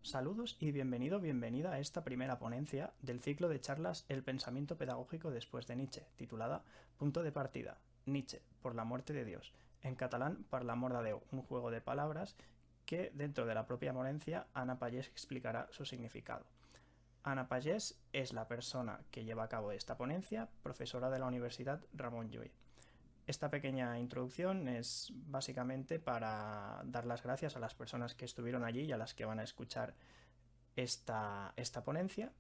Saludos y bienvenida a esta primera ponencia del ciclo de charlas El pensamiento pedagógico después de Nietzsche, titulada Punto de partida, Nietzsche, por la muerte de Dios, en catalán Per l'amor de Déu, un juego de palabras que dentro de la propia ponencia Ana Pagès explicará su significado. Ana Pagès es la persona que lleva a cabo esta ponencia, profesora de la Universidad Ramon Llull. Esta pequeña introducción es básicamente para dar las gracias a las personas que estuvieron allí y a las que van a escuchar esta ponencia,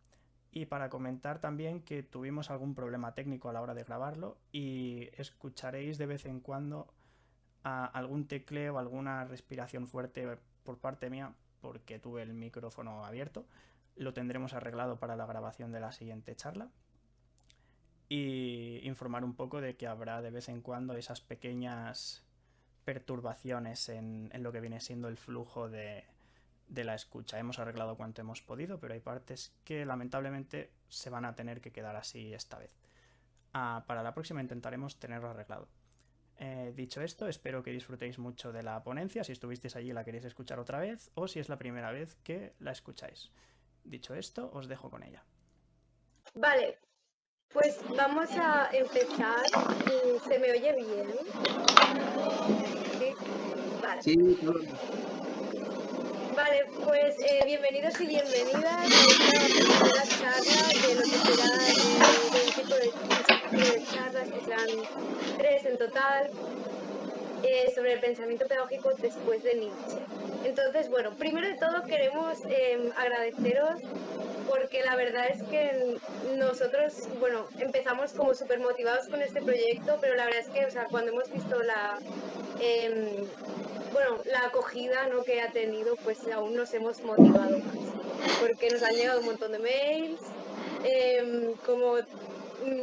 y para comentar también que tuvimos algún problema técnico a la hora de grabarlo y escucharéis de vez en cuando algún tecleo o alguna respiración fuerte por parte mía porque tuve el micrófono abierto. Lo tendremos arreglado para la grabación de la siguiente charla. Y informar un poco de que habrá de vez en cuando esas pequeñas perturbaciones en lo que viene siendo el flujo de la escucha. Hemos arreglado cuanto hemos podido, pero hay partes que lamentablemente se van a tener que quedar así esta vez. Para la próxima intentaremos tenerlo arreglado. Dicho esto, espero que disfrutéis mucho de la ponencia, si estuvisteis allí y la queréis escuchar otra vez, o si es la primera vez que la escucháis. Dicho esto, os dejo con ella. Vale, pues vamos a empezar. ¿Se me oye bien? Sí, vale. Sí, Vale, pues bienvenidos y bienvenidas a esta primera charla de lo que será de un ciclo de charlas, que serán 3 en total, sobre el pensamiento pedagógico después de Nietzsche. Entonces, bueno, primero de todo queremos agradeceros, porque la verdad es que nosotros, bueno, empezamos como súper motivados con este proyecto, pero la verdad es que, o sea, cuando hemos visto la acogida, ¿no?, que ha tenido, pues aún nos hemos motivado más, porque nos han llegado un montón de mails, como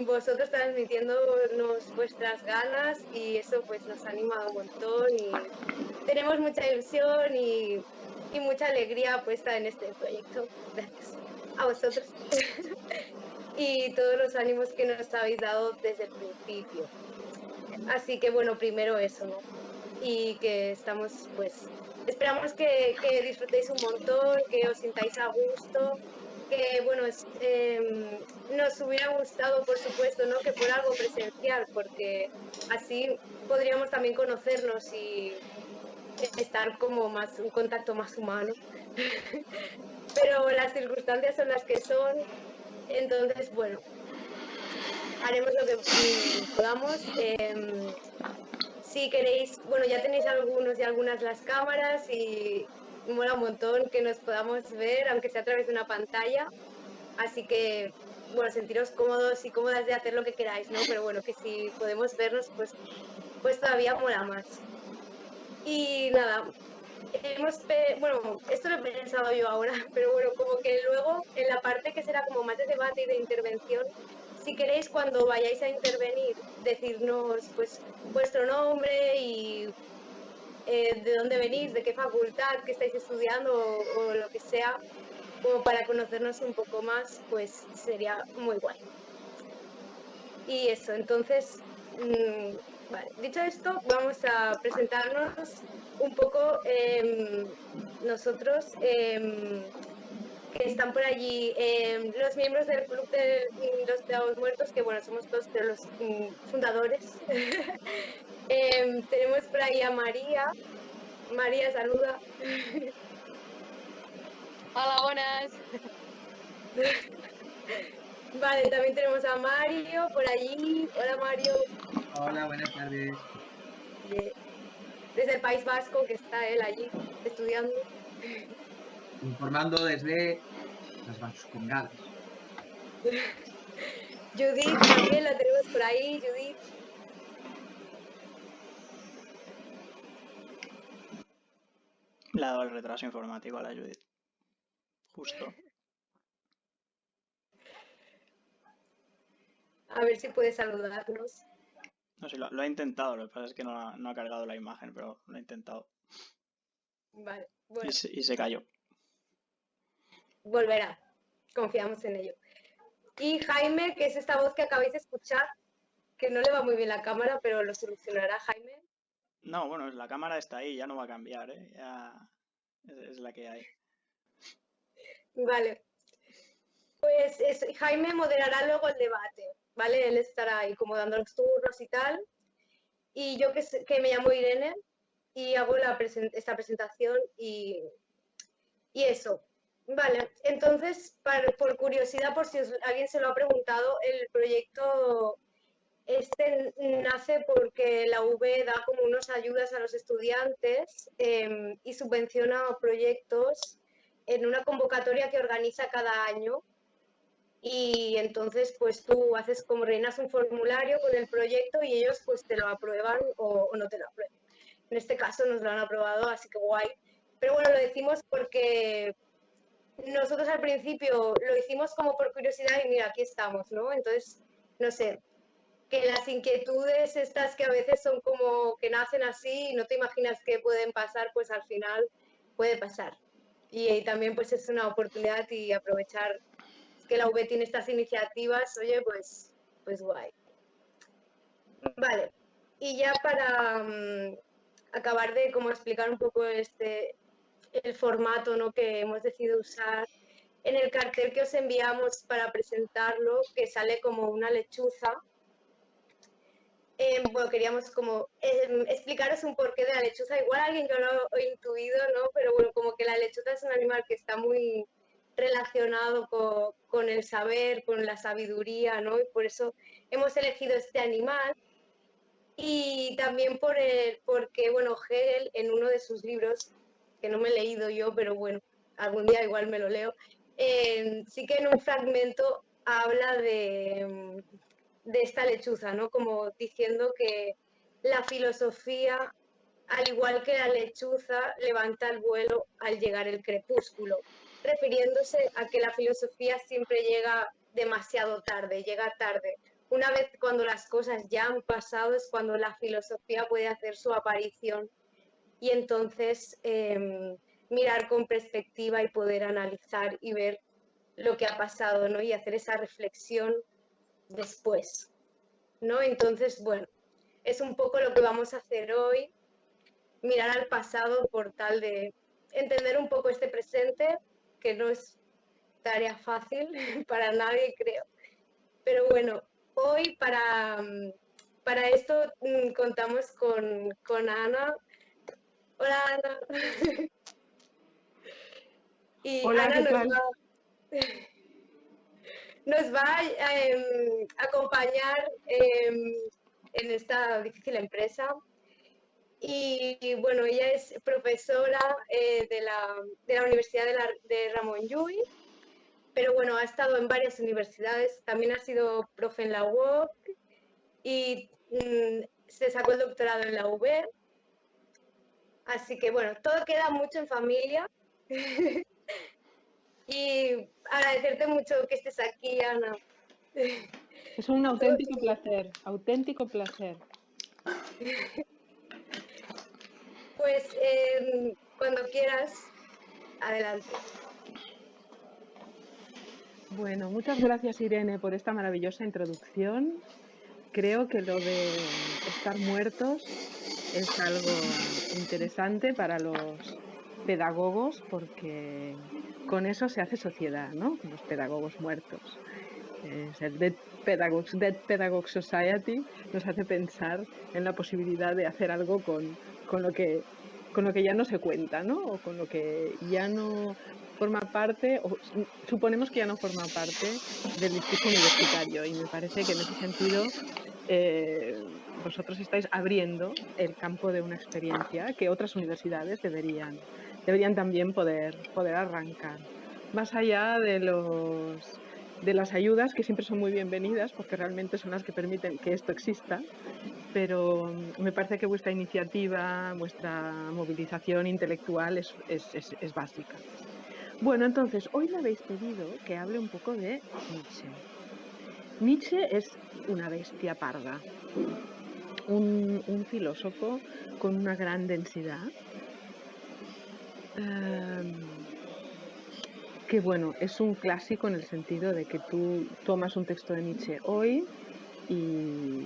vosotros transmitiéndonos vuestras ganas, y eso pues nos ha animado un montón y tenemos mucha ilusión y mucha alegría puesta en este proyecto. Gracias a vosotros y todos los ánimos que nos habéis dado desde el principio. Así que bueno, primero eso, ¿no? Y que estamos, pues, esperamos que disfrutéis un montón, que os sintáis a gusto, que bueno, nos hubiera gustado, por supuesto, ¿no?, que fuera algo presencial, porque así podríamos también conocernos y estar como más, un contacto más humano. Pero las circunstancias son las que son, entonces bueno, haremos lo que podamos. Si queréis, bueno, ya tenéis algunos y algunas las cámaras y mola un montón que nos podamos ver, aunque sea a través de una pantalla. Así que, bueno, sentiros cómodos y cómodas de hacer lo que queráis, ¿no? Pero bueno, que si podemos vernos, pues todavía mola más. Y nada, bueno, esto lo he pensado yo ahora, pero bueno, como que luego en la parte que será como más de debate y de intervención, si queréis, cuando vayáis a intervenir, decirnos pues vuestro nombre y de dónde venís, de qué facultad, qué estáis estudiando o lo que sea, como para conocernos un poco más, pues sería muy guay. Y eso, entonces, vale, dicho esto, vamos a presentarnos un poco nosotros, que están por allí, los miembros del Club de los Pedagogos Muertos, que bueno, somos todos de los fundadores. Tenemos por ahí a María. María, saluda. Hola, buenas. Vale, también tenemos a Mario por allí. Hola, Mario. Hola, buenas tardes. Desde el País Vasco, que está él allí estudiando. Informando desde las Vascongadas. Judith también la tenemos por ahí, Judith. Le ha dado el retraso informático a la Judith. Justo. A ver si puede saludarnos. No sé, lo ha intentado, lo que pasa es que no ha cargado la imagen, pero lo ha intentado. Vale, bueno. Y se cayó. Volverá, confiamos en ello. Y Jaime, que es esta voz que acabáis de escuchar, que no le va muy bien la cámara, pero lo solucionará Jaime. No, bueno, la cámara está ahí, ya no va a cambiar, ¿eh? Ya es la que hay. Vale. Pues Jaime moderará luego el debate, ¿vale? Él estará ahí como dando los turnos y tal. Y yo que me llamo Irene y hago esta presentación y eso. Vale, entonces, por curiosidad, por si alguien se lo ha preguntado, el proyecto nace porque la UB da como unas ayudas a los estudiantes y subvenciona proyectos en una convocatoria que organiza cada año. Y entonces, pues tú haces como rellenas un formulario con el proyecto y ellos pues te lo aprueban o no te lo aprueban. En este caso nos lo han aprobado, así que guay. Pero bueno, lo decimos porque nosotros al principio lo hicimos como por curiosidad y mira, aquí estamos, ¿no? Entonces, no sé, que las inquietudes estas que a veces son como que nacen así y no te imaginas que pueden pasar, pues al final puede pasar. Y también pues es una oportunidad y aprovechar que la UB tiene estas iniciativas, oye, pues guay. Vale, y ya para acabar de como explicar un poco el formato, ¿no?, que hemos decidido usar, en el cartel que os enviamos para presentarlo, que sale como una lechuza, bueno, queríamos como explicaros un porqué de la lechuza. Igual alguien ya lo ha intuido, ¿no? Pero bueno, como que la lechuza es un animal que está muy relacionado con el saber, con la sabiduría, ¿no? Y por eso hemos elegido este animal. Y también porque, bueno, Hegel en uno de sus libros, que no me he leído yo, pero bueno, algún día igual me lo leo, sí que en un fragmento habla de esta lechuza, ¿no? Como diciendo que la filosofía, al igual que la lechuza, levanta el vuelo al llegar el crepúsculo, refiriéndose a que la filosofía siempre llega demasiado tarde, llega tarde. Una vez cuando las cosas ya han pasado es cuando la filosofía puede hacer su aparición y entonces mirar con perspectiva y poder analizar y ver lo que ha pasado, ¿no? Y hacer esa reflexión después, ¿no? Entonces, bueno, es un poco lo que vamos a hacer hoy, mirar al pasado por tal de entender un poco este presente, que no es tarea fácil para nadie, creo. Pero bueno, hoy para esto contamos con Ana. Hola, Ana. Y Hola, Ana ¿qué tal? nos va a acompañar en esta difícil empresa. Y bueno, ella es profesora de la Universidad de Ramon Llull, pero bueno, ha estado en varias universidades, también ha sido profe en la UOC y se sacó el doctorado en la UB. Así que bueno, todo queda mucho en familia. Y agradecerte mucho que estés aquí, Ana. Es un auténtico placer, auténtico placer. Pues cuando quieras, adelante. Bueno, muchas gracias, Irene, por esta maravillosa introducción. Creo que lo de estar muertos es algo interesante para los pedagogos porque con eso se hace sociedad, ¿no? Con los pedagogos muertos. El Dead Pedagogue Society nos hace pensar en la posibilidad de hacer algo con lo que ya no se cuenta, ¿no? O con lo que ya no forma parte, o suponemos que ya no forma parte del discurso universitario. Y me parece que en ese sentido vosotros estáis abriendo el campo de una experiencia que otras universidades deberían también poder arrancar. Más allá de las ayudas, que siempre son muy bienvenidas porque realmente son las que permiten que esto exista, pero me parece que vuestra iniciativa, vuestra movilización intelectual es básica. Bueno, entonces, hoy me habéis pedido que hable un poco de Nietzsche. Nietzsche es una bestia parda, un filósofo con una gran densidad, que bueno, es un clásico en el sentido de que tú tomas un texto de Nietzsche hoy y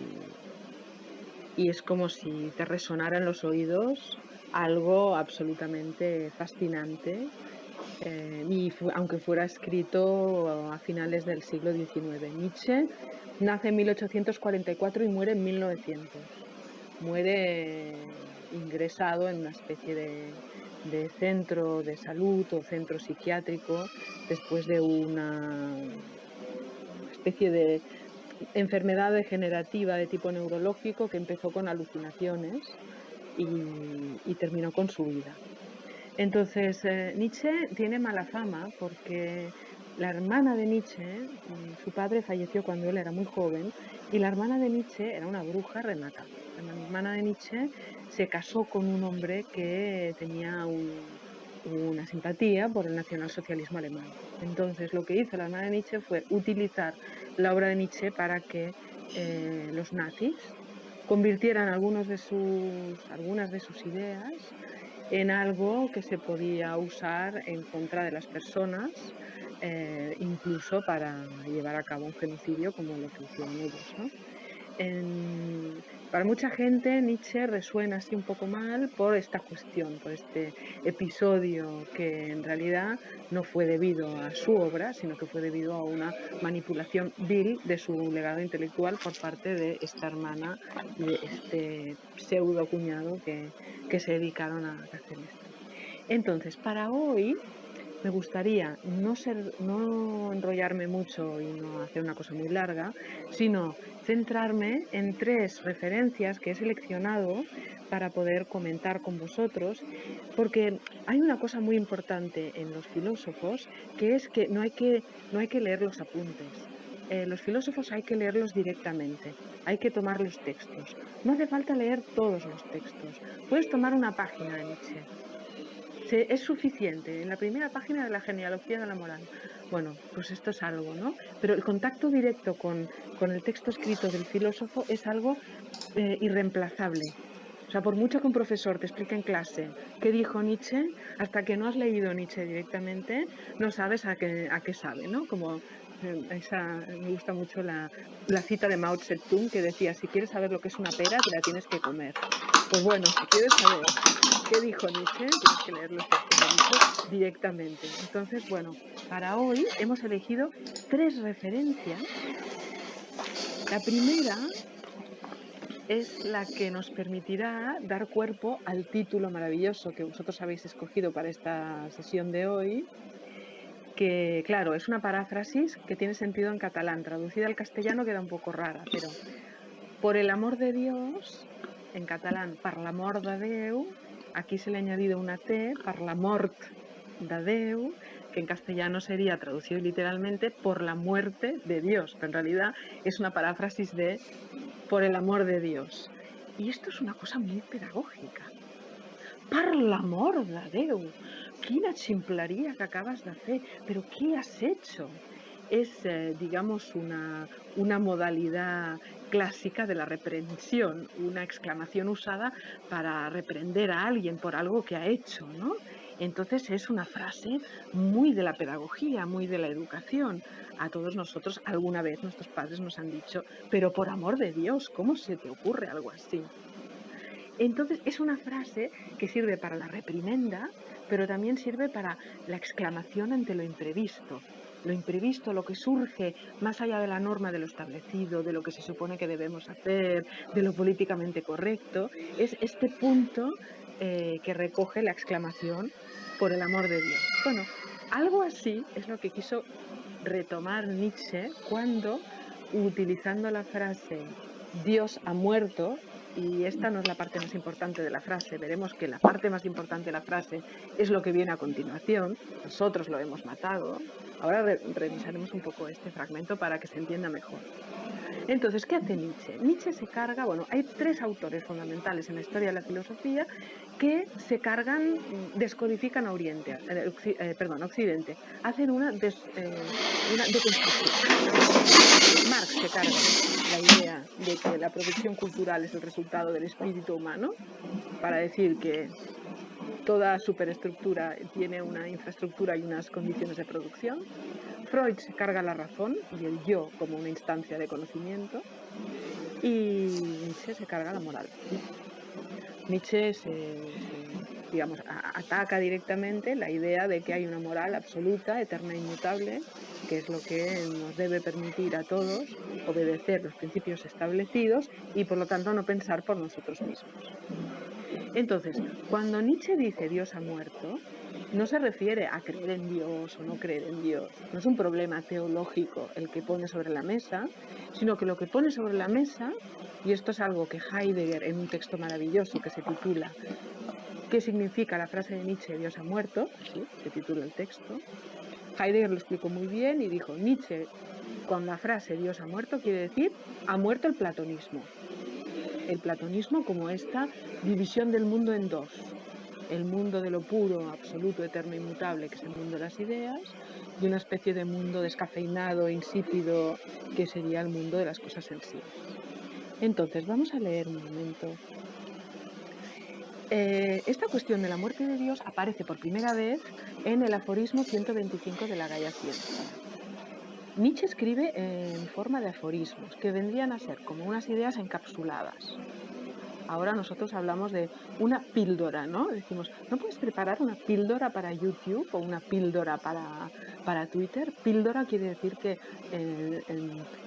es como si te resonara en los oídos algo absolutamente fascinante aunque fuera escrito a finales del siglo XIX. Nietzsche nace en 1844 y muere en 1900. Muere ingresado en una especie de centro de salud o centro psiquiátrico después de una especie de enfermedad degenerativa de tipo neurológico que empezó con alucinaciones y terminó con su vida. Entonces, Nietzsche tiene mala fama porque la hermana de Nietzsche, su padre falleció cuando él era muy joven, y la hermana de Nietzsche era una bruja renata. La hermana de Nietzsche se casó con un hombre que tenía una simpatía por el nacionalsocialismo alemán. Entonces, lo que hizo la hermana de Nietzsche fue utilizar la obra de Nietzsche para que los nazis convirtieran algunas de sus ideas en algo que se podía usar en contra de las personas, incluso para llevar a cabo un genocidio como lo que hicieron ellos, ¿no? Para mucha gente Nietzsche resuena así un poco mal por esta cuestión, por este episodio que en realidad no fue debido a su obra, sino que fue debido a una manipulación vil de su legado intelectual por parte de esta hermana y de este pseudo cuñado que se dedicaron a hacer esto. Entonces, para hoy me gustaría no enrollarme mucho y no hacer una cosa muy larga, sino centrarme en 3 referencias que he seleccionado para poder comentar con vosotros, porque hay una cosa muy importante en los filósofos, que es que no hay que leer los apuntes. Los filósofos hay que leerlos directamente, hay que tomar los textos. No hace falta leer todos los textos. Puedes tomar una página de Nietzsche. Es suficiente en la primera página de la genealogía de la moral. Bueno, pues esto es algo, ¿no? Pero el contacto directo con el texto escrito del filósofo es algo irreemplazable. O sea, por mucho que un profesor te explique en clase qué dijo Nietzsche, hasta que no has leído Nietzsche directamente, no sabes a qué sabe, ¿no? Como me gusta mucho la cita de Mao Zedong que decía, si quieres saber lo que es una pera, te la tienes que comer. Pues bueno, si quieres saber qué dijo Nietzsche, tienes que leer los textos de Nietzsche directamente. Entonces, bueno, para hoy hemos elegido 3 referencias. La primera es la que nos permitirá dar cuerpo al título maravilloso que vosotros habéis escogido para esta sesión de hoy, que claro, es una paráfrasis que tiene sentido en catalán, traducida al castellano queda un poco rara, pero por el amor de Dios, en catalán, per l'amor de Déu, aquí se le ha añadido una T, per la mort de Déu, que en castellano sería traducido literalmente por la muerte de Dios, pero en realidad es una paráfrasis de por el amor de Dios. Y esto es una cosa muy pedagógica. Per l'amor de Déu, quina ximpleria que acabas de fer, pero ¿qué has hecho? Es, digamos, una modalidad clásica de la reprensión, una exclamación usada para reprender a alguien por algo que ha hecho, ¿no? Entonces es una frase muy de la pedagogía, muy de la educación. A todos nosotros alguna vez nuestros padres nos han dicho, pero por amor de Dios, ¿cómo se te ocurre algo así? Entonces es una frase que sirve para la reprimenda, pero también sirve para la exclamación ante lo imprevisto. Lo imprevisto, lo que surge más allá de la norma de lo establecido, de lo que se supone que debemos hacer, de lo políticamente correcto, es este punto que recoge la exclamación por el amor de Dios. Bueno, algo así es lo que quiso retomar Nietzsche cuando, utilizando la frase Dios ha muerto, y esta no es la parte más importante de la frase, veremos que la parte más importante de la frase es lo que viene a continuación, nosotros lo hemos matado. Ahora revisaremos un poco este fragmento para que se entienda mejor. Entonces, ¿qué hace Nietzsche? Nietzsche se carga, bueno, hay 3 autores fundamentales en la historia de la filosofía que se cargan, descodifican a Occidente, hacen una deconstrucción. Marx se carga la idea de que la producción cultural es el resultado del espíritu humano, para decir que toda superestructura tiene una infraestructura y unas condiciones de producción. Freud se carga la razón y el yo como una instancia de conocimiento, y Nietzsche se carga la moral. Nietzsche digamos, ataca directamente la idea de que hay una moral absoluta, eterna e inmutable, que es lo que nos debe permitir a todos obedecer los principios establecidos y por lo tanto no pensar por nosotros mismos. Entonces, cuando Nietzsche dice Dios ha muerto, no se refiere a creer en Dios o no creer en Dios. No es un problema teológico el que pone sobre la mesa, sino que lo que pone sobre la mesa, y esto es algo que Heidegger en un texto maravilloso que se titula ¿Qué significa la frase de Nietzsche Dios ha muerto? Así se titula el texto. Heidegger lo explicó muy bien y dijo, Nietzsche con la frase Dios ha muerto quiere decir ha muerto el platonismo. El platonismo como esta división del mundo en dos. El mundo de lo puro, absoluto, eterno, inmutable, que es el mundo de las ideas, y una especie de mundo descafeinado, insípido, que sería el mundo de las cosas sensibles. Entonces, vamos a leer un momento. Esta cuestión de la muerte de Dios aparece por primera vez en el aforismo 125 de la Gaia Ciencia. Nietzsche escribe en forma de aforismos, que vendrían a ser como unas ideas encapsuladas. Ahora nosotros hablamos de una píldora, ¿no? Decimos, ¿no puedes preparar una píldora para YouTube o una píldora para Twitter? Píldora quiere decir que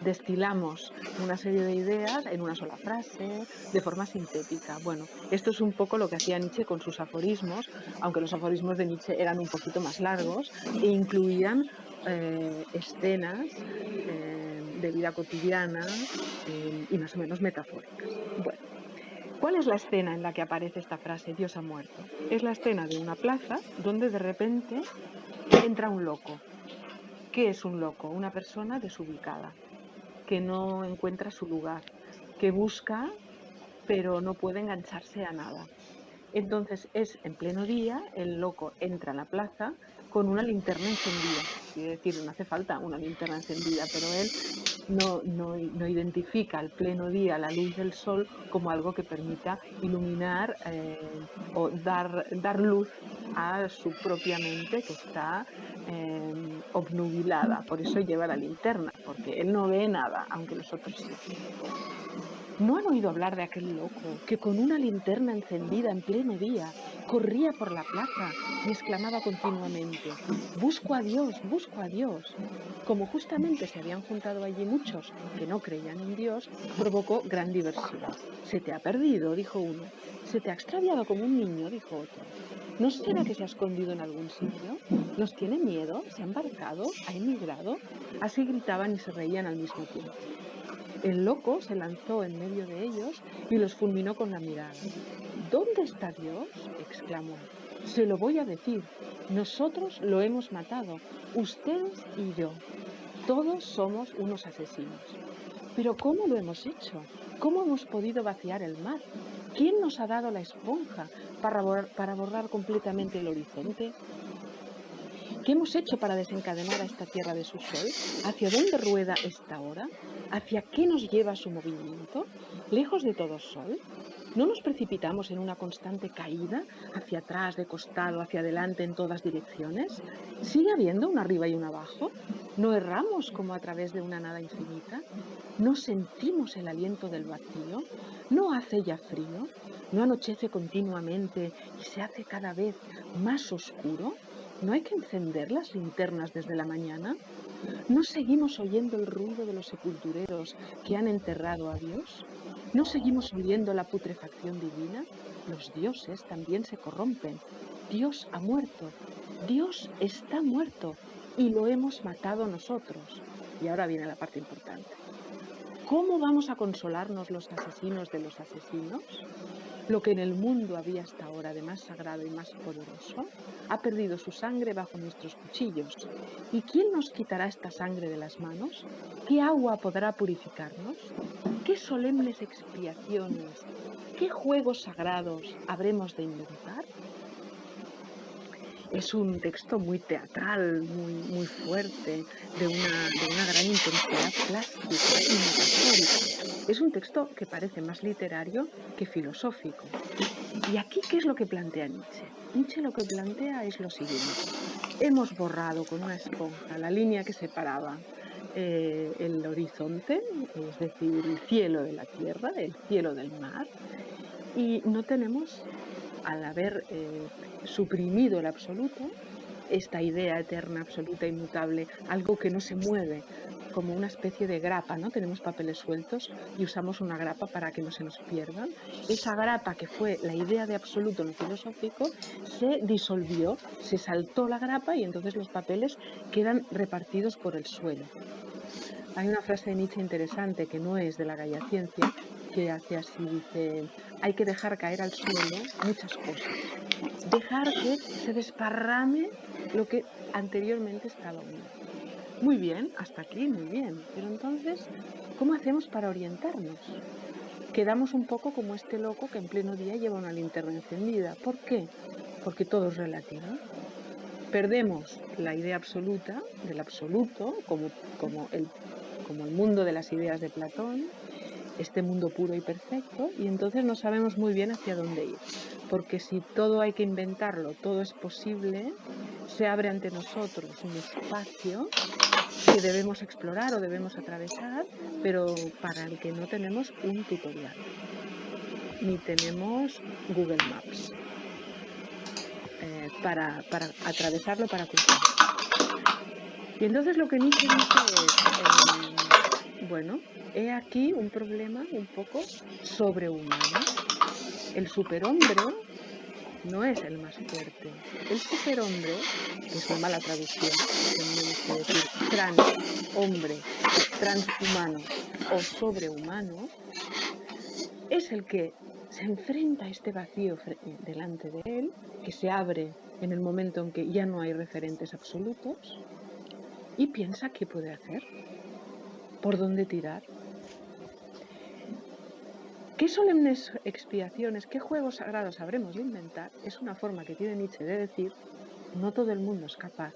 destilamos una serie de ideas en una sola frase, de forma sintética. Bueno, esto es un poco lo que hacía Nietzsche con sus aforismos, aunque los aforismos de Nietzsche eran un poquito más largos e incluían escenas de vida cotidiana y más o menos metafóricas. Bueno. ¿Cuál es la escena en la que aparece esta frase, Dios ha muerto? Es la escena de una plaza donde de repente entra un loco. ¿Qué es un loco? Una persona desubicada, que no encuentra su lugar, que busca pero no puede engancharse a nada. Entonces es en pleno día, el loco entra en la plaza con una linterna encendida. Quiere decir, no hace falta una linterna encendida, pero él no identifica al pleno día la luz del sol como algo que permita iluminar o dar luz a su propia mente que está obnubilada. Por eso lleva la linterna, porque él no ve nada, aunque los otros sí. ¿No han oído hablar de aquel loco que con una linterna encendida en pleno día corría por la plaza y exclamaba continuamente, busco a Dios, busco a Dios? Como justamente se habían juntado allí muchos que no creían en Dios, provocó gran diversión. Se te ha perdido, dijo uno. Se te ha extraviado como un niño, dijo otro. ¿No será que se ha escondido en algún sitio? ¿Nos tiene miedo? ¿Se ha embarcado? ¿Ha emigrado? Así gritaban y se reían al mismo tiempo. El loco se lanzó en medio de ellos y los fulminó con la mirada. ¿Dónde está Dios? Exclamó. Se lo voy a decir. Nosotros lo hemos matado, ustedes y yo. Todos somos unos asesinos. ¿Pero cómo lo hemos hecho? ¿Cómo hemos podido vaciar el mar? ¿Quién nos ha dado la esponja para borrar completamente el horizonte? ¿Qué hemos hecho para desencadenar a esta tierra de su sol? ¿Hacia dónde rueda esta hora? ¿Hacia qué nos lleva su movimiento? ¿Lejos de todo sol? ¿No nos precipitamos en una constante caída, hacia atrás, de costado, hacia adelante, en todas direcciones? ¿Sigue habiendo un arriba y un abajo? ¿No erramos como a través de una nada infinita? ¿No sentimos el aliento del vacío? ¿No hace ya frío? ¿No anochece continuamente y se hace cada vez más oscuro? ¿No hay que encender las linternas desde la mañana? ¿No seguimos oyendo el ruido de los sepultureros que han enterrado a Dios? ¿No seguimos oliendo la putrefacción divina? Los dioses también se corrompen. Dios ha muerto. Dios está muerto y lo hemos matado nosotros. Y ahora viene la parte importante. ¿Cómo vamos a consolarnos los asesinos de los asesinos? Lo que en el mundo había hasta ahora de más sagrado y más poderoso ha perdido su sangre bajo nuestros cuchillos. ¿Y quién nos quitará esta sangre de las manos? ¿Qué agua podrá purificarnos? ¿Qué solemnes expiaciones, qué juegos sagrados habremos de inventar? Es un texto muy teatral, muy fuerte, de una gran intensidad plástica y metafórica. Es un texto que parece más literario que filosófico. ¿Y aquí qué es lo que plantea Nietzsche? Nietzsche lo que plantea es lo siguiente. Hemos borrado con una esponja la línea que separaba el horizonte, es decir, el cielo de la tierra, el cielo del mar, y no tenemos al haber suprimido el absoluto, esta idea eterna, absoluta, inmutable, algo que no se mueve, como una especie de grapa, ¿no? Tenemos papeles sueltos y usamos una grapa para que no se nos pierdan. Esa grapa, que fue la idea de absoluto en lo filosófico, se disolvió, se saltó la grapa y entonces los papeles quedan repartidos por el suelo. Hay una frase de Nietzsche interesante que no es de la Gaia Ciencia, que hace así, dice: hay que dejar caer al suelo muchas cosas, dejar que se desparrame lo que anteriormente estaba unido. Muy bien, hasta aquí muy bien, pero entonces, ¿cómo hacemos para orientarnos? Quedamos un poco como este loco que en pleno día lleva una linterna encendida. ¿Por qué? Porque todo es relativo. Perdemos la idea absoluta del absoluto, como el mundo de las ideas de Platón, este mundo puro y perfecto, y entonces no sabemos muy bien hacia dónde ir. Porque si todo hay que inventarlo, todo es posible, se abre ante nosotros un espacio que debemos explorar o debemos atravesar, pero para el que no tenemos un tutorial, ni tenemos Google Maps para atravesarlo, para cruzar. Y entonces lo que Nietzsche dice es, bueno, he aquí un problema un poco sobrehumano. El superhombre no es el más fuerte. El superhombre, que es una mala traducción, tenemos que decir transhombre, o transhumano o sobrehumano, es el que se enfrenta a este vacío delante de él, que se abre en el momento en que ya no hay referentes absolutos, y piensa qué puede hacer, por dónde tirar. ¿Qué solemnes expiaciones, qué juegos sagrados habremos de inventar? Es una forma que tiene Nietzsche de decir: no todo el mundo es capaz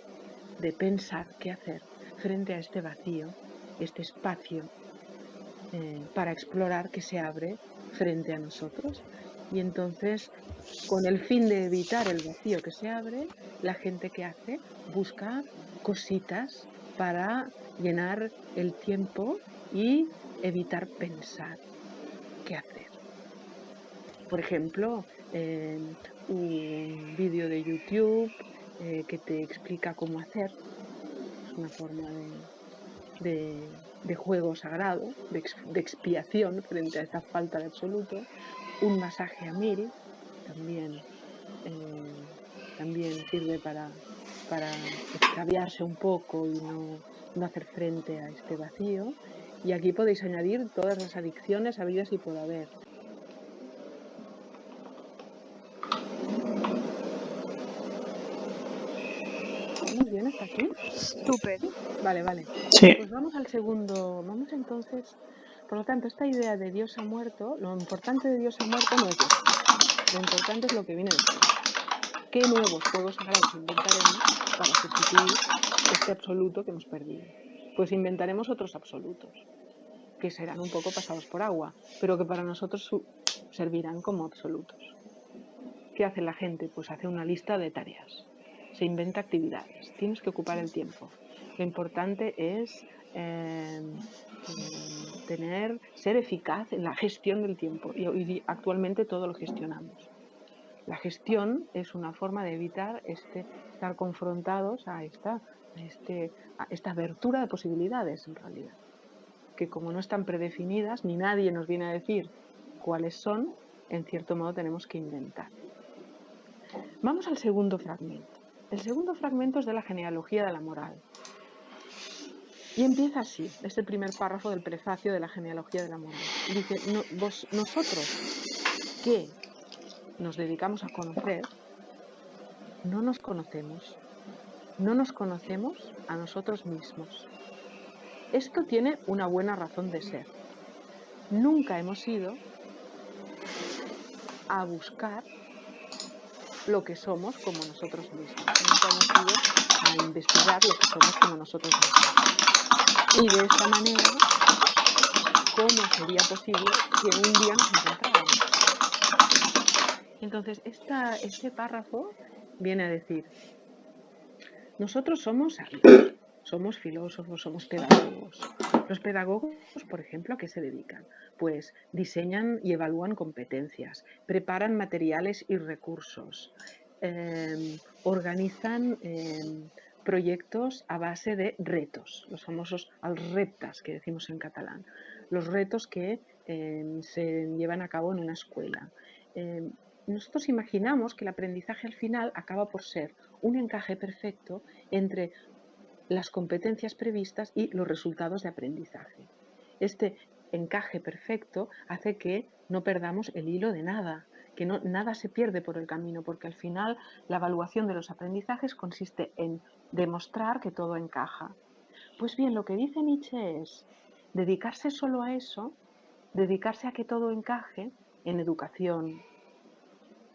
de pensar qué hacer frente a este vacío, este espacio para explorar que se abre frente a nosotros. Y entonces, con el fin de evitar el vacío que se abre, la gente que hace busca cositas para llenar el tiempo y evitar pensar qué hacer. Por ejemplo, un vídeo de YouTube que te explica cómo hacer, es una forma de juego sagrado, de expiación frente a esta falta de absoluto. Un masaje a 1000 también sirve para extraviarse un poco y no hacer frente a este vacío. Y aquí podéis añadir todas las adicciones habidas y por haber. ¿Estamos bien hasta aquí? Súper. Vale. Sí. Pues vamos al segundo. Vamos entonces. Por lo tanto, esta idea de Dios ha muerto, lo importante de Dios ha muerto no es Dios. Lo importante es lo que viene después. ¿Qué nuevos juegos sagrados inventaremos para sustituir este absoluto que hemos perdido? Pues inventaremos otros absolutos, que serán un poco pasados por agua, pero que para nosotros servirán como absolutos. ¿Qué hace la gente? Pues hace una lista de tareas, se inventa actividades, tienes que ocupar el tiempo. Lo importante es ser eficaz en la gestión del tiempo, y hoy actualmente todo lo gestionamos. La gestión es una forma de evitar estar confrontados a esta abertura de posibilidades, en realidad, que como no están predefinidas, ni nadie nos viene a decir cuáles son, en cierto modo tenemos que inventar. Vamos al segundo fragmento. El segundo fragmento es de la genealogía de la moral. Y empieza así, es el primer párrafo del prefacio de la genealogía de la moral. Dice: nosotros que nos dedicamos a conocer, no nos conocemos a nosotros mismos. Esto tiene una buena razón de ser. Nunca hemos ido a buscar lo que somos como nosotros mismos. Nunca hemos ido a investigar lo que somos como nosotros mismos. Y de esta manera, ¿cómo sería posible que un día nos encontráramos? Entonces, este párrafo viene a decir: nosotros somos sabios, somos filósofos, somos pedagogos. Los pedagogos, por ejemplo, ¿a qué se dedican? pues diseñan y evalúan competencias, preparan materiales y recursos, organizan proyectos a base de retos, los famosos els reptes que decimos en catalán, los retos que se llevan a cabo en una escuela. Nosotros imaginamos que el aprendizaje al final acaba por ser un encaje perfecto entre las competencias previstas y los resultados de aprendizaje. Este encaje perfecto hace que no perdamos el hilo de nada, que nada se pierde por el camino, porque al final la evaluación de los aprendizajes consiste en demostrar que todo encaja. Pues bien, lo que dice Nietzsche es dedicarse solo a eso, dedicarse a que todo encaje en educación,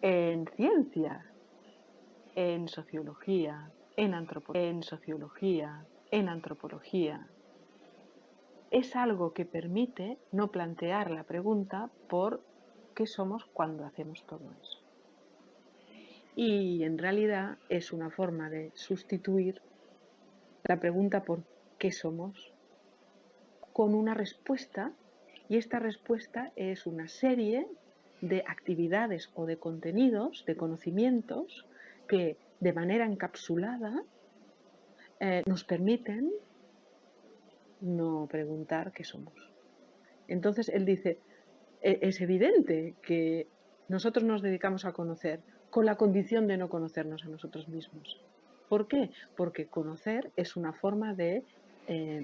en ciencia, en sociología, en antropología, es algo que permite no plantear la pregunta por qué somos cuando hacemos todo eso. Y en realidad es una forma de sustituir la pregunta por qué somos con una respuesta, y esta respuesta es una serie de actividades o de contenidos, de conocimientos que de manera encapsulada nos permiten no preguntar qué somos. Entonces él dice, es evidente que nosotros nos dedicamos a conocer con la condición de no conocernos a nosotros mismos. ¿Por qué? Porque conocer es una forma de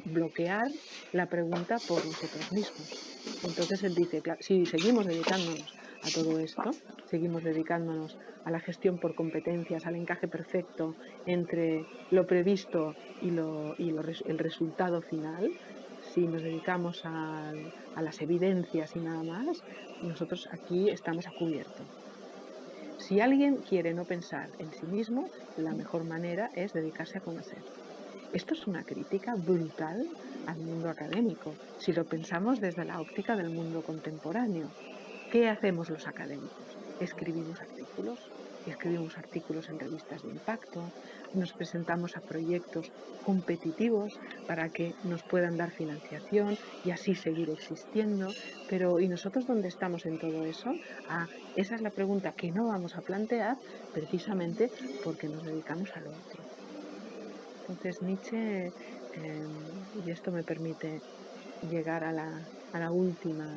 bloquear la pregunta por nosotros mismos. Entonces él dice, claro, si seguimos dedicándonos a todo esto, seguimos dedicándonos a la gestión por competencias, al encaje perfecto entre lo previsto y el resultado final, si nos dedicamos a las evidencias y nada más, nosotros aquí estamos a cubierto. Si alguien quiere no pensar en sí mismo, la mejor manera es dedicarse a conocer. Esto es una crítica brutal al mundo académico, si lo pensamos desde la óptica del mundo contemporáneo. ¿Qué hacemos los académicos? Escribimos artículos en revistas de impacto, nos presentamos a proyectos competitivos para que nos puedan dar financiación y así seguir existiendo. Pero ¿y nosotros dónde estamos en todo eso? Esa es la pregunta que no vamos a plantear precisamente porque nos dedicamos a lo otro. Entonces Nietzsche, y esto me permite llegar a la última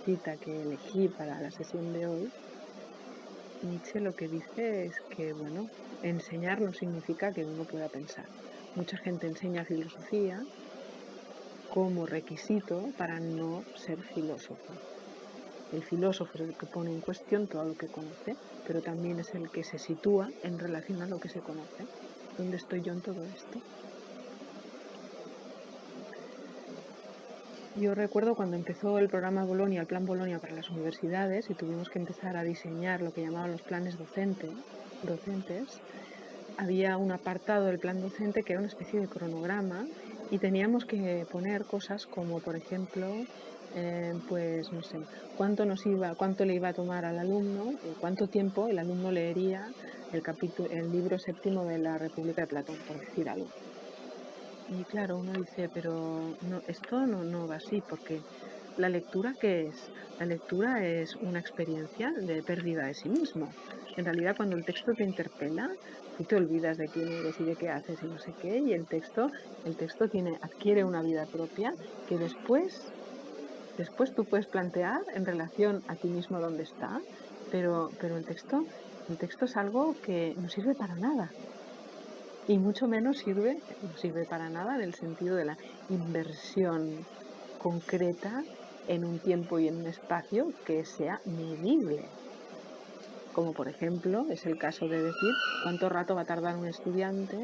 cita que elegí para la sesión de hoy. Nietzsche lo que dice es que, bueno, enseñar no significa que uno pueda pensar. Mucha gente enseña filosofía como requisito para no ser filósofo. El filósofo es el que pone en cuestión todo lo que conoce, pero también es el que se sitúa en relación a lo que se conoce. ¿Dónde estoy yo en todo esto? Yo recuerdo cuando empezó el programa Bolonia, el plan Bolonia para las universidades, y tuvimos que empezar a diseñar lo que llamaban los planes docentes, había un apartado del plan docente que era una especie de cronograma y teníamos que poner cosas como, por ejemplo, pues no sé, cuánto le iba a tomar al alumno, cuánto tiempo el alumno leería el libro séptimo de la República de Platón, por decir algo. Y claro, uno dice, pero no, esto no va así, porque la lectura, ¿qué es? La lectura es una experiencia de pérdida de sí mismo. En realidad, cuando el texto te interpela, tú te olvidas de quién eres y de qué haces y no sé qué, y el texto adquiere una vida propia que después tú puedes plantear en relación a ti mismo dónde está, pero el texto es algo que no sirve para nada. Y mucho menos no sirve para nada en el sentido de la inversión concreta en un tiempo y en un espacio que sea medible. Como por ejemplo es el caso de decir cuánto rato va a tardar un estudiante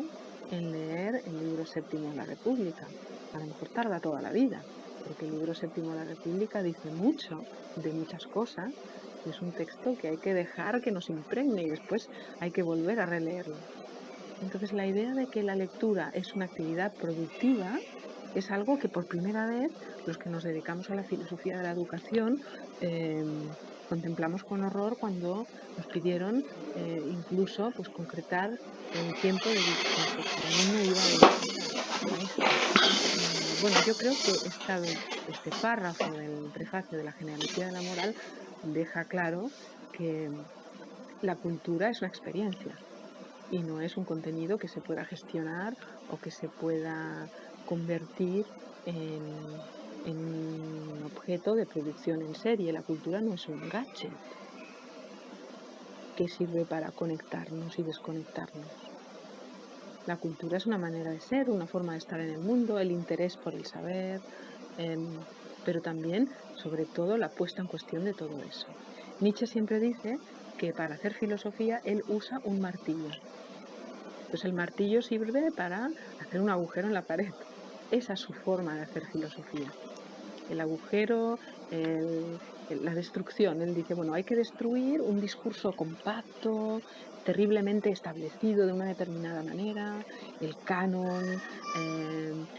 en leer el libro séptimo de la República. A lo mejor tarda toda la vida, porque el libro séptimo de la República dice mucho de muchas cosas. Y es un texto que hay que dejar que nos impregne y después hay que volver a releerlo. Entonces la idea de que la lectura es una actividad productiva es algo que por primera vez los que nos dedicamos a la filosofía de la educación contemplamos con horror cuando nos pidieron incluso pues concretar el tiempo de que el alumno iba a esto. bueno, yo creo que este párrafo del prefacio de la genealogía de la moral deja claro que la cultura es una experiencia y no es un contenido que se pueda gestionar o que se pueda convertir en un objeto de producción en serie. La cultura no es un gadget que sirve para conectarnos y desconectarnos. La cultura es una manera de ser, una forma de estar en el mundo, el interés por el saber, pero también, sobre todo, la puesta en cuestión de todo eso. Nietzsche siempre dice que para hacer filosofía él usa un martillo. Pues el martillo sirve para hacer un agujero en la pared. Esa es su forma de hacer filosofía. El agujero, la destrucción. Él dice, bueno, hay que destruir un discurso compacto, terriblemente establecido de una determinada manera, el canon,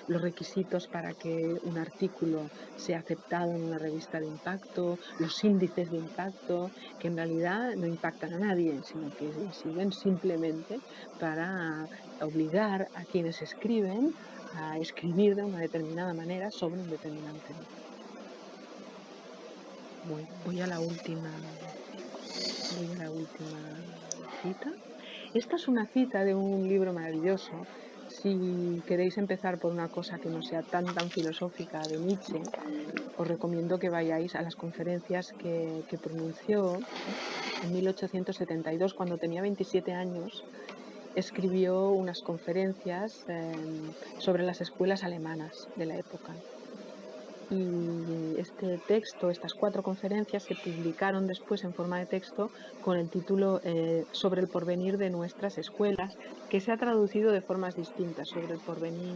los requisitos para que un artículo sea aceptado en una revista de impacto, los índices de impacto, que en realidad no impactan a nadie, sino que sirven simplemente para obligar a quienes escriben a escribir de una determinada manera sobre un determinado tema. Voy a la última cita. Esta es una cita de un libro maravilloso. Si queréis empezar por una cosa que no sea tan filosófica de Nietzsche, os recomiendo que vayáis a las conferencias que pronunció en 1872, cuando tenía 27 años. Escribió unas conferencias sobre las escuelas alemanas de la época. Y este texto, estas 4 conferencias se publicaron después en forma de texto con el título Sobre el porvenir de nuestras escuelas, que se ha traducido de formas distintas, sobre el porvenir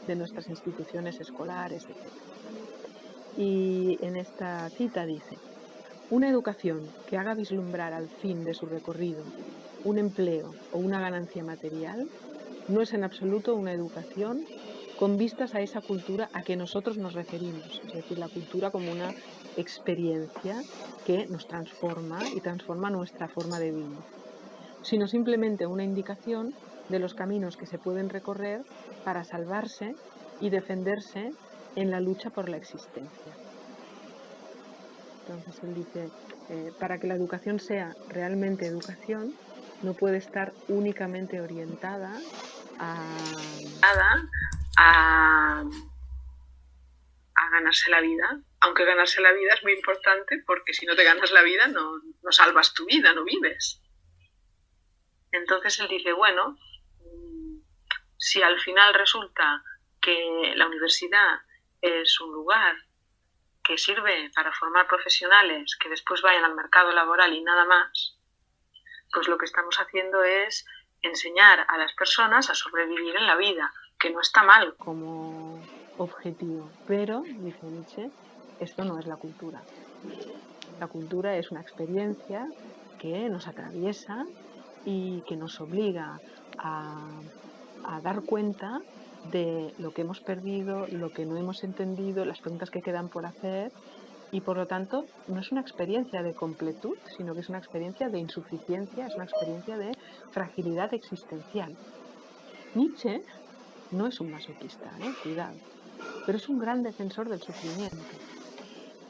de nuestras instituciones escolares, etc. Y en esta cita dice: una educación que haga vislumbrar al fin de su recorrido un empleo o una ganancia material no es en absoluto una educación con vistas a esa cultura a que nosotros nos referimos, es decir, la cultura como una experiencia que nos transforma y transforma nuestra forma de vivir, sino simplemente una indicación de los caminos que se pueden recorrer para salvarse y defenderse en la lucha por la existencia. Entonces él dice, para que la educación sea realmente educación, no puede estar únicamente orientada a ganarse la vida, aunque ganarse la vida es muy importante, porque si no te ganas la vida no salvas tu vida, no vives. Entonces él dice, bueno, si al final resulta que la universidad es un lugar que sirve para formar profesionales que después vayan al mercado laboral y nada más, pues lo que estamos haciendo es enseñar a las personas a sobrevivir en la vida, que no está mal como objetivo, pero, dice Nietzsche, esto no es la cultura. La cultura es una experiencia que nos atraviesa y que nos obliga a dar cuenta de lo que hemos perdido, lo que no hemos entendido, las preguntas que quedan por hacer, y por lo tanto no es una experiencia de completud, sino que es una experiencia de insuficiencia, es una experiencia de fragilidad existencial. Nietzsche no es un masoquista, cuidado, pero es un gran defensor del sufrimiento.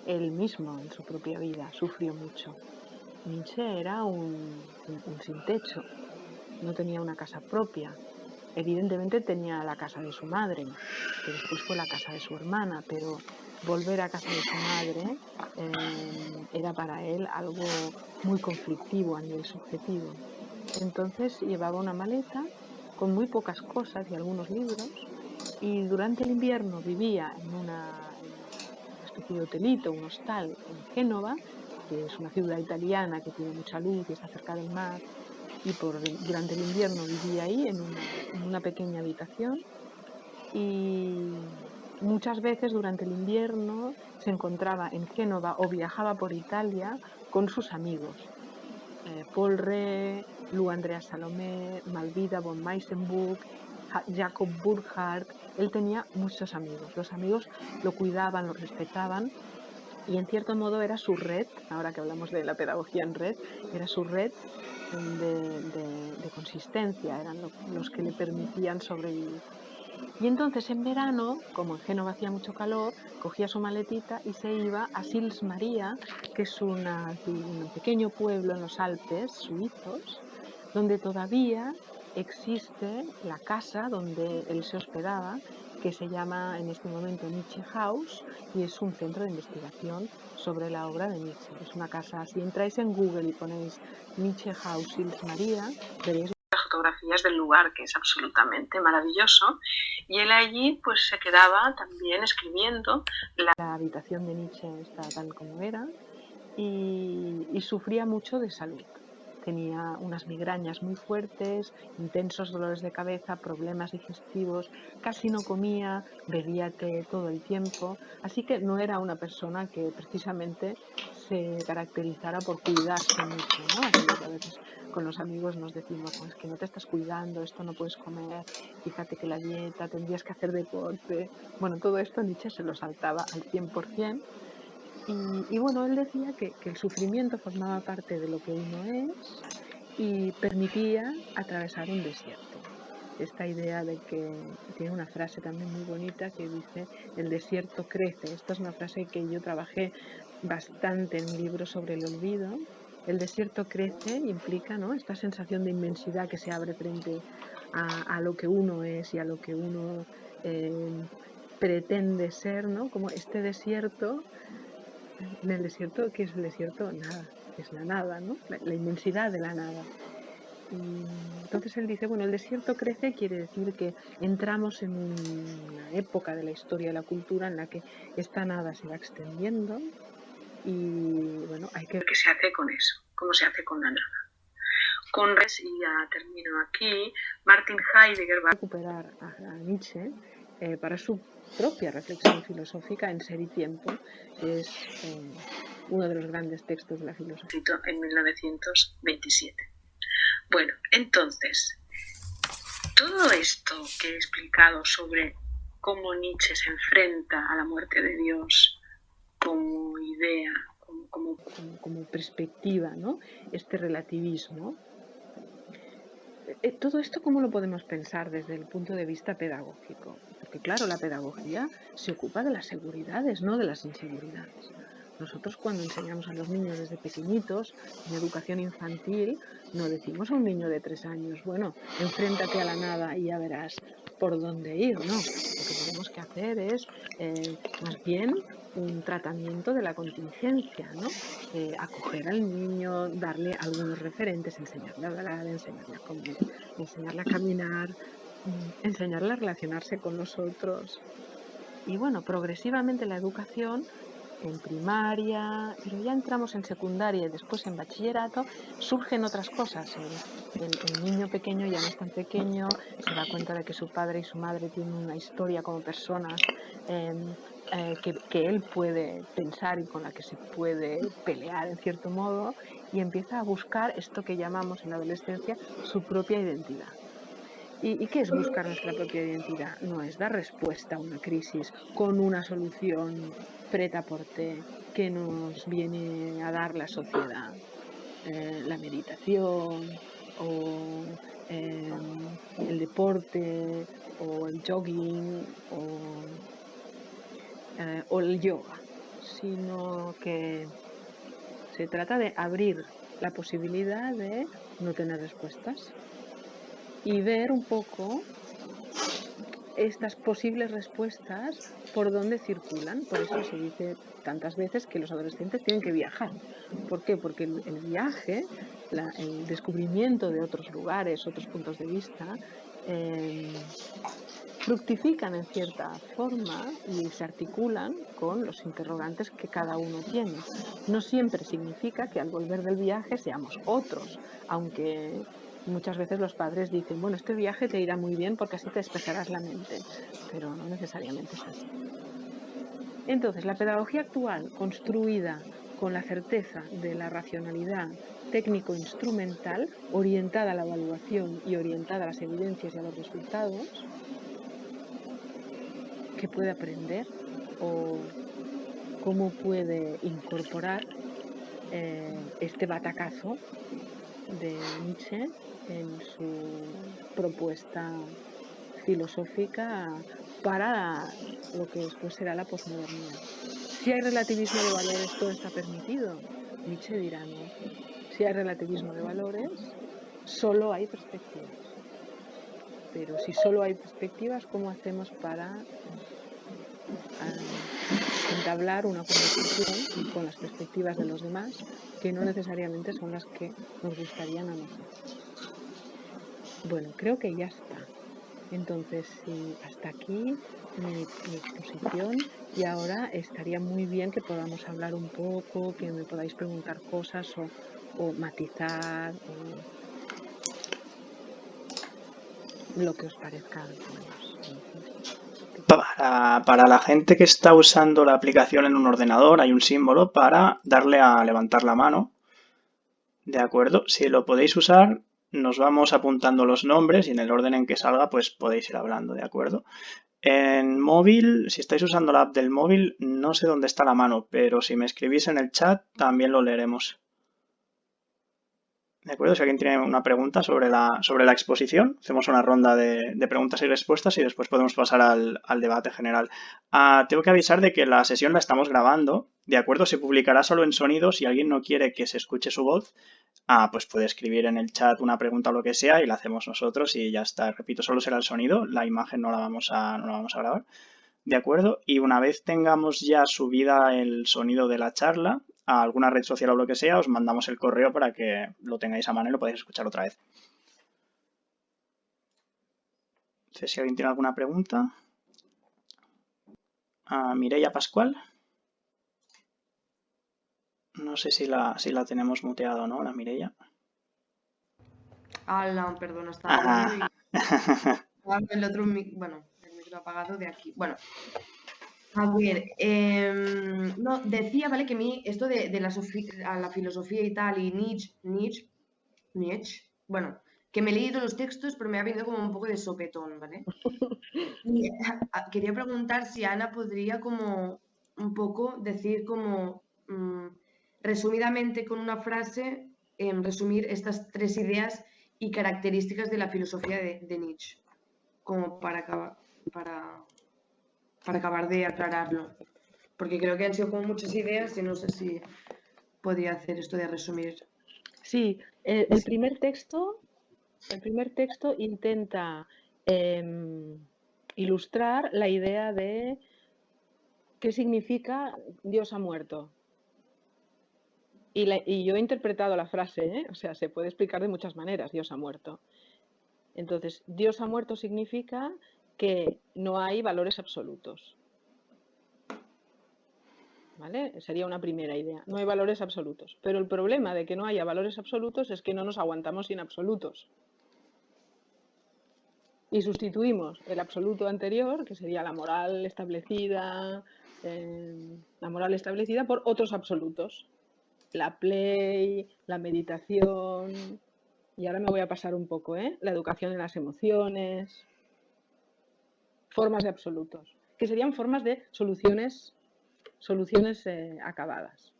Él mismo en su propia vida sufrió mucho. Nietzsche era un sin techo, no tenía una casa propia. Evidentemente tenía la casa de su madre, que después fue la casa de su hermana, pero volver a casa de su madre era para él algo muy conflictivo a nivel subjetivo. Entonces llevaba una maleta con muy pocas cosas y algunos libros, y durante el invierno vivía en una especie de hotelito, un hostal en Génova, que es una ciudad italiana que tiene mucha luz y está cerca del mar, y durante el invierno vivía ahí en una pequeña habitación, y muchas veces durante el invierno se encontraba en Génova o viajaba por Italia con sus amigos, Paul Rée, Lou Andrea Salomé, Malvida von Meisenburg, Jacob Burckhardt. Él tenía muchos amigos, los amigos lo cuidaban, lo respetaban, y en cierto modo era su red, ahora que hablamos de la pedagogía en red, era su red de consistencia, eran los que le permitían sobrevivir. Y entonces en verano, como en Génova hacía mucho calor, cogía su maletita y se iba a Sils Maria, que es un pequeño pueblo en los Alpes suizos, donde todavía existe la casa donde él se hospedaba, que se llama en este momento Nietzsche House, y es un centro de investigación sobre la obra de Nietzsche. Es una casa, si entráis en Google y ponéis Nietzsche House Sils Maria, veréis las fotografías del lugar, que es absolutamente maravilloso, y él allí pues se quedaba también escribiendo. La habitación de Nietzsche está tal como era, y sufría mucho de salud. Tenía unas migrañas muy fuertes, intensos dolores de cabeza, problemas digestivos, casi no comía, bebía té todo el tiempo, así que no era una persona que precisamente se caracterizara por cuidarse mucho, ¿no? Aquello que a veces con los amigos nos decimos, no, es que no te estás cuidando, esto no puedes comer, fíjate que la dieta, tendrías que hacer deporte. Bueno, todo esto Nietzsche se lo saltaba al 100%. Y bueno, él decía que el sufrimiento formaba parte de lo que uno es y permitía atravesar un desierto. Esta idea de que tiene una frase también muy bonita que dice, el desierto crece. Esta es una frase que yo trabajé bastante en mi libro sobre el olvido. El desierto crece implica, ¿no?, esta sensación de inmensidad que se abre frente a lo que uno es y a lo que uno pretende ser, ¿no? Como este desierto. En el desierto, ¿qué es el desierto? Nada, es la nada, ¿no? La inmensidad de la nada. Y entonces él dice, bueno, el desierto crece quiere decir que entramos en una época de la historia de la cultura en la que esta nada se va extendiendo y bueno, hay que ver qué se hace con eso, cómo se hace con la nada. Y ya termino aquí, Martin Heidegger va a recuperar a Nietzsche para su propia reflexión filosófica en Ser y Tiempo, que es uno de los grandes textos de la filosofía. Escrito en 1927. Bueno, entonces, todo esto que he explicado sobre cómo Nietzsche se enfrenta a la muerte de Dios como idea, como perspectiva, ¿no? Este relativismo. Todo esto, ¿cómo lo podemos pensar desde el punto de vista pedagógico? Porque claro, la pedagogía se ocupa de las seguridades, no de las inseguridades. Nosotros cuando enseñamos a los niños desde pequeñitos, en educación infantil, no decimos a un niño de 3 años, bueno, enfréntate a la nada y ya verás por dónde ir, no. Lo que tenemos que hacer es más bien un tratamiento de la contingencia, ¿no? Acoger al niño, darle algunos referentes, enseñarle a hablar, enseñarle a comer, enseñarle a caminar, enseñarle a relacionarse con los otros. Y bueno, progresivamente la educación en primaria, pero ya entramos en secundaria y después en bachillerato, surgen otras cosas. El niño pequeño ya no es tan pequeño, se da cuenta de que su padre y su madre tienen una historia como personas que él puede pensar y con la que se puede pelear en cierto modo, y empieza a buscar esto que llamamos en la adolescencia su propia identidad. ¿Y qué es buscar nuestra propia identidad? No es dar respuesta a una crisis con una solución prêt-à-porter que nos viene a dar la sociedad. La meditación o el deporte o el jogging o el yoga, sino que se trata de abrir la posibilidad de no tener respuestas y ver un poco estas posibles respuestas por dónde circulan. Por eso se dice tantas veces que los adolescentes tienen que viajar. ¿Por qué? Porque el viaje, el descubrimiento de otros lugares, otros puntos de vista, fructifican en cierta forma y se articulan con los interrogantes que cada uno tiene. No siempre significa que al volver del viaje seamos otros, aunque muchas veces los padres dicen, bueno, este viaje te irá muy bien porque así te despejarás la mente, pero no necesariamente es así. Entonces, la pedagogía actual, construida con la certeza de la racionalidad técnico-instrumental, orientada a la evaluación y orientada a las evidencias y a los resultados, ¿qué puede aprender o cómo puede incorporar este batacazo de Nietzsche en su propuesta filosófica para lo que después será la posmodernidad. Si hay relativismo de valores, todo está permitido. Nietzsche dirá no. Si hay relativismo de valores, solo hay perspectivas. Pero si solo hay perspectivas, ¿cómo hacemos para entablar una conversación con las perspectivas de los demás, que no necesariamente son las que nos gustarían a nosotros? Bueno, creo que ya está. Entonces, hasta aquí mi exposición, y ahora estaría muy bien que podamos hablar un poco, que me podáis preguntar cosas o matizar, lo que os parezca. Para la gente que está usando la aplicación en un ordenador, hay un símbolo para darle a levantar la mano. ¿De acuerdo? Si lo podéis usar, nos vamos apuntando los nombres y en el orden en que salga, pues podéis ir hablando, ¿de acuerdo? En móvil, si estáis usando la app del móvil, no sé dónde está la mano, pero si me escribís en el chat, también lo leeremos. ¿De acuerdo? Si alguien tiene una pregunta sobre la exposición, hacemos una ronda de preguntas y respuestas y después podemos pasar al debate general. Tengo que avisar de que la sesión la estamos grabando, ¿de acuerdo? Se publicará solo en sonido. Si alguien no quiere que se escuche su voz, pues puede escribir en el chat una pregunta o lo que sea y la hacemos nosotros y ya está. Repito, solo será el sonido, la imagen no la vamos a grabar. ¿De acuerdo? Y una vez tengamos ya subida el sonido de la charla a alguna red social o lo que sea, os mandamos el correo para que lo tengáis a mano y lo podáis escuchar otra vez. No sé si alguien tiene alguna pregunta. Mireia Pascual. No sé si la tenemos muteada o no, la Mireia. Perdón, estaba el otro, bueno, el micro apagado de aquí. Bueno, a ver, no, decía, ¿vale? Que a mí esto de la filosofía y tal, y Nietzsche, bueno, que me he leído los textos, pero me ha venido como un poco de sopetón, ¿vale? Y quería preguntar si Ana podría como un poco decir como resumidamente con una frase, resumir estas 3 ideas y características de la filosofía de Nietzsche, como para acabar de aclararlo, porque creo que han sido como muchas ideas y no sé si podría hacer esto de resumir. Sí, el primer texto intenta ilustrar la idea de qué significa Dios ha muerto. Y yo he interpretado la frase, o sea, se puede explicar de muchas maneras, Dios ha muerto. Entonces, Dios ha muerto significa que no hay valores absolutos. ¿Vale? Sería una primera idea. No hay valores absolutos. Pero el problema de que no haya valores absolutos es que no nos aguantamos sin absolutos. Y sustituimos el absoluto anterior, que sería la moral establecida por otros absolutos. La play, la meditación, y ahora me voy a pasar un poco, la educación en las emociones, formas de absolutos, que serían formas de soluciones acabadas.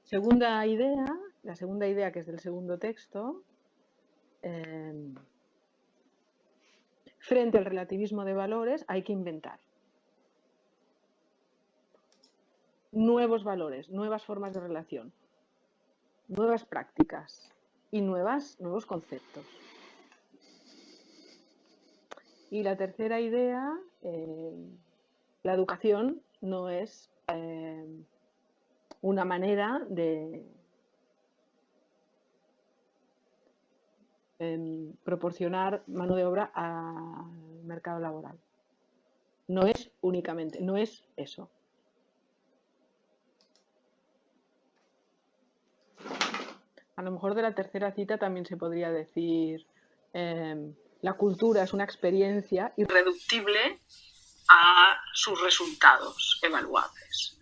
La segunda idea, que es del segundo texto, frente al relativismo de valores hay que inventar nuevos valores, nuevas formas de relación, nuevas prácticas y nuevos conceptos. Y la tercera idea, la educación no es una manera de proporcionar mano de obra al mercado laboral. No es únicamente, no es eso. A lo mejor de la tercera cita también se podría decir la cultura es una experiencia irreductible a sus resultados evaluables.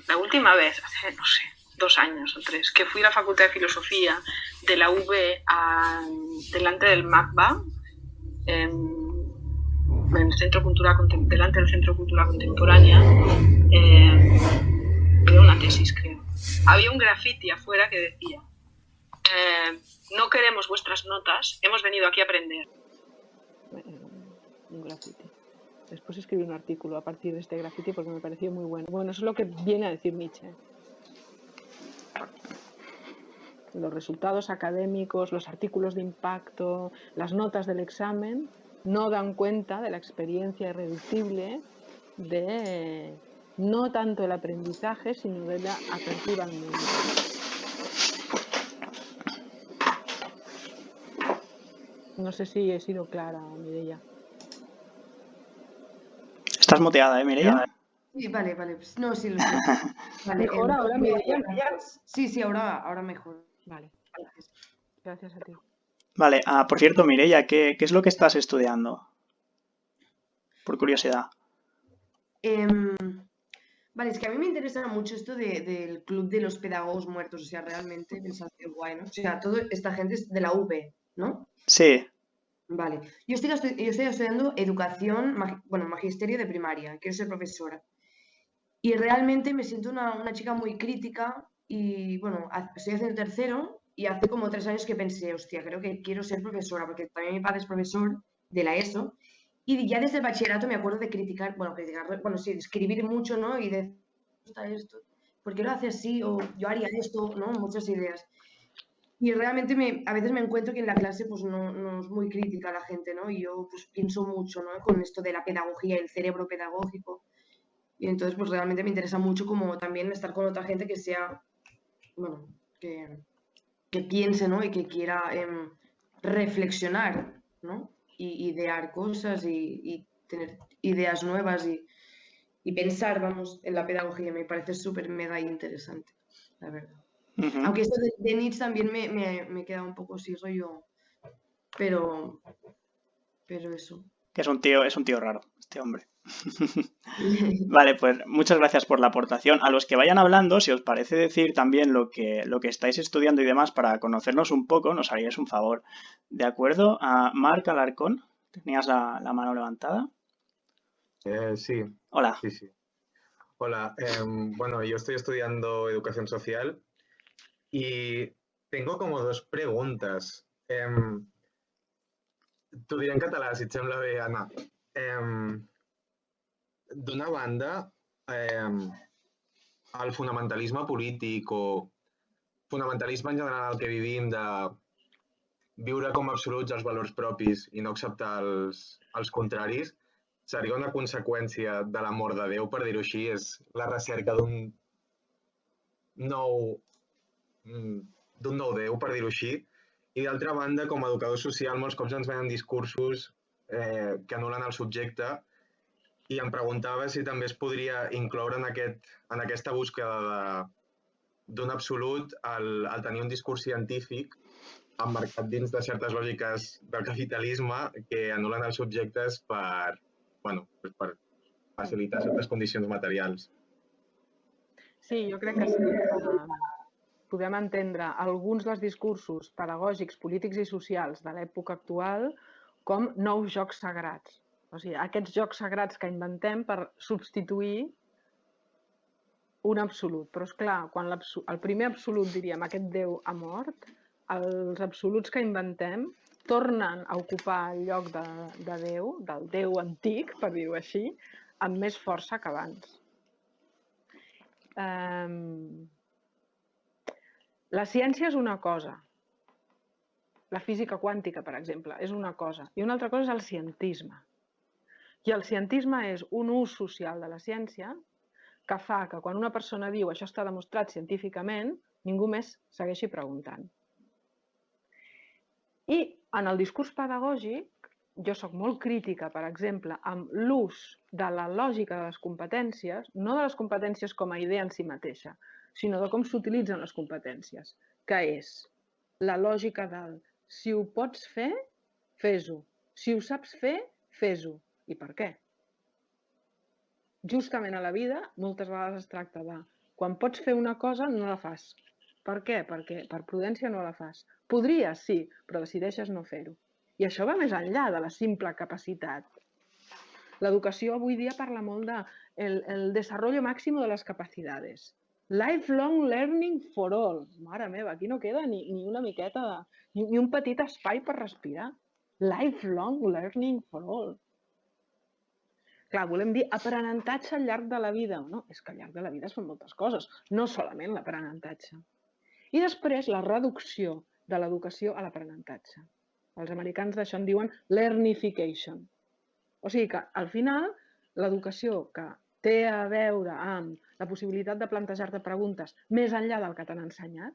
La última vez, hace, no sé, 2 años o 3, que fui a la Facultad de Filosofía de la UB delante del MACBA, delante del Centro de Cultura Contemporánea, había una tesis, creo. Había un graffiti afuera que decía: no queremos vuestras notas, hemos venido aquí a aprender. Un graffiti. Después escribí un artículo a partir de este graffiti porque me pareció muy bueno. Bueno, eso es lo que viene a decir Nietzsche. Los resultados académicos, los artículos de impacto, las notas del examen no dan cuenta de la experiencia irreductible de no tanto el aprendizaje, sino de la apertura al mundo. No sé si he sido clara, Mireia. Estás muteada, Mireia. Sí, vale. Pues, no, sí, lo sé. Vale, ¿Mejor ahora, Mireia? Sí, ahora mejor. Vale. Gracias a ti. Vale, por cierto, Mireia, ¿qué es lo que estás estudiando? Por curiosidad. Vale, es que a mí me interesa mucho esto del club de los pedagogos muertos, o sea, realmente pensad que guay, ¿no? O sea, toda esta gente es de la UB, ¿no? Sí. Vale, yo estoy estudiando educación, magisterio de primaria, quiero ser profesora. Y realmente me siento una chica muy crítica y, bueno, estoy haciendo tercero y hace como 3 años que pensé, hostia, creo que quiero ser profesora, porque también mi padre es profesor de la ESO. Y ya desde el bachillerato me acuerdo de criticar, sí, de escribir mucho, ¿no? Y de, me gusta esto, ¿por qué lo hace así? O yo haría esto, ¿no? Muchas ideas. Y realmente a veces me encuentro que en la clase pues no es muy crítica la gente, ¿no? Y yo pues pienso mucho, ¿no? Con esto de la pedagogía, el cerebro pedagógico. Y entonces pues realmente me interesa mucho como también estar con otra gente que sea, bueno, que piense, ¿no? Y que quiera reflexionar, ¿no? Y idear cosas y tener ideas nuevas y pensar, vamos, en la pedagogía. Me parece súper mega interesante, la verdad. Aunque esto de Nietzsche también me queda un poco así rollo, pero eso. Es un tío raro, este hombre. Vale, pues muchas gracias por la aportación. A los que vayan hablando, si os parece decir también lo que estáis estudiando y demás para conocernos un poco, nos haríais un favor. ¿De acuerdo? A Marc Alarcón, tenías la mano levantada. Sí. Hola. Sí. Hola, bueno, yo estoy estudiando educación social y tengo como 2 preguntas. T'ho diré en català, si et sembla bé, Anna. D'una banda, el fonamentalisme polític o fonamentalisme en general que vivim de viure com absoluts els valors propis i no acceptar els contraris, seria una conseqüència de l'amor de Déu, per dir-ho així, és la recerca d'un nou Déu, per dir-ho així. I d'altra banda, com a educador social, molts cops ens venen discursos que anul·len el subjecte i em preguntava si també es podria incloure en aquesta búsqueda d'un absolut el tenir un discurs científic emmarcat dins de certes lògiques del capitalisme que anul·len els subjectes per facilitar certes condicions materials. Sí, jo crec que sí. Podem entendre alguns dels discursos pedagògics, polítics i socials de l'època actual com nous jocs sagrats. O sigui, aquests jocs sagrats que inventem per substituir un absolut. Però, esclar, quan el primer absolut, diríem, aquest Déu ha mort, els absoluts que inventem tornen a ocupar el lloc de Déu, del Déu antic, per dir-ho així, amb més força que abans. La ciència és una cosa. La física quàntica, per exemple, és una cosa. I una altra cosa és el cientisme. I el cientisme és un ús social de la ciència que fa que quan una persona diu això està demostrat científicament, ningú més segueixi preguntant. I en el discurs pedagògic, jo soc molt crítica, per exemple, amb l'ús de la lògica de les competències, no de les competències com a idea en si mateixa, sinó de com s'utilitzen les competències, que és la lògica del si ho pots fer, fes-ho. Si ho saps fer, fes-ho. I per què? Justament a la vida, moltes vegades es tracta de quan pots fer una cosa, no la fas. Per què? Perquè per prudència no la fas. Podries, sí, però decideixes no fer-ho. I això va més enllà de la simple capacitat. L'educació avui dia parla molt del desarrollo máximo de les capacidades. Lifelong learning for all. Mare meva, aquí no queda ni una miqueta ni un petit espai per respirar. Lifelong learning for all. Clar, volem dir aprenentatge al llarg de la vida. No, és que al llarg de la vida són moltes coses, no solament l'aprenentatge. I després la reducció de l'educació a l'aprenentatge. Els americans d'això en diuen learnification. O sigui que al final l'educació que té a veure amb la possibilitat de plantejar-te preguntes més enllà del que t'han ensenyat,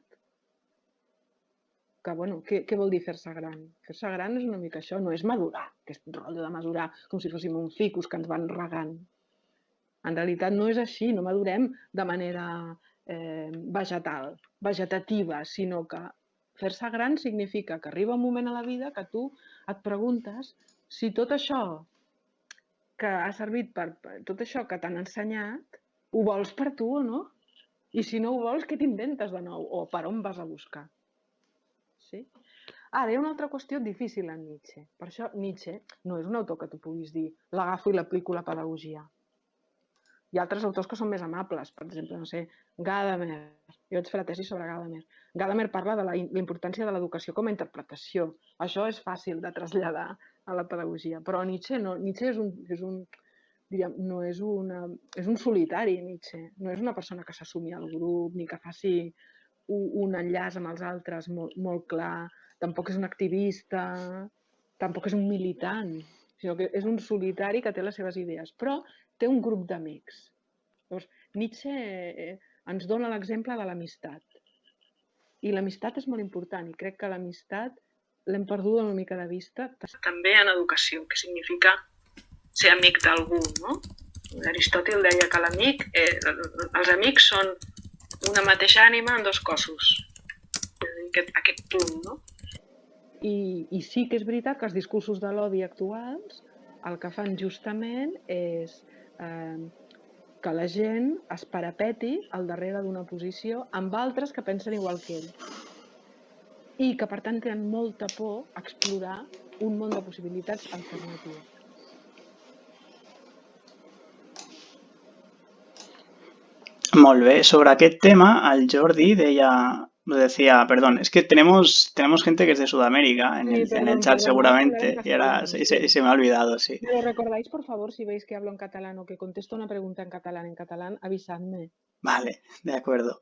que, bueno, què vol dir fer-se gran? Fer-se gran és una mica això, no és madurar, que és rotllo de madurar com si fóssim un ficus que ens van regant. En realitat no és així, no madurem de manera vegetal, vegetativa, sinó que fer-se gran significa que arriba un moment a la vida que tu et preguntes si tot això que ha servit tot això que t'han ensenyat, ho vols per tu o no? I si no ho vols, què t'inventes de nou? O per on vas a buscar? Sí? Ara, hi ha una altra qüestió difícil en Nietzsche. Per això Nietzsche no és un autor que tu puguis dir l'agafo i l'aplico a la pedagogia. Hi ha altres autors que són més amables, per exemple, no sé, Gadamer. Jo vaig fer la tesi sobre Gadamer. Gadamer parla de la importància de l'educació com a interpretació. Això és fàcil de traslladar a la pedagogia, però Nietzsche no. Nietzsche és un solitari, Nietzsche. No és una persona que s'assumi al grup ni que faci un enllaç amb els altres molt clar. Tampoc és un activista, tampoc és un militant, sinó que és un solitari que té les seves idees, però té un grup d'amics. Llavors, Nietzsche ens dona l'exemple de l'amistat. I l'amistat és molt important i crec que l'amistat l'hem perdut una mica de vista. També en educació, que significa ser amic d'algú, no? Aristòtil deia que l'amic, els amics són una mateixa ànima en dos cossos. Aquest punt, no? I sí que és veritat que els discursos de l'odi actuals el que fan justament és que la gent es parapeti al darrere d'una posició amb altres que pensen igual que ell. I que, per tant, tenen molta por a explorar un món de possibilitats alternatives. Molt bé. Sobre aquest tema, el Jordi decía, perdón, es que tenemos gente que es de Sudamérica en el chat seguramente, y ahora se me ha olvidado, sí. ¿Me lo recordáis, por favor, si veis que hablo en catalán o que contesto una pregunta en catalán, avisadme? Vale, de acuerdo.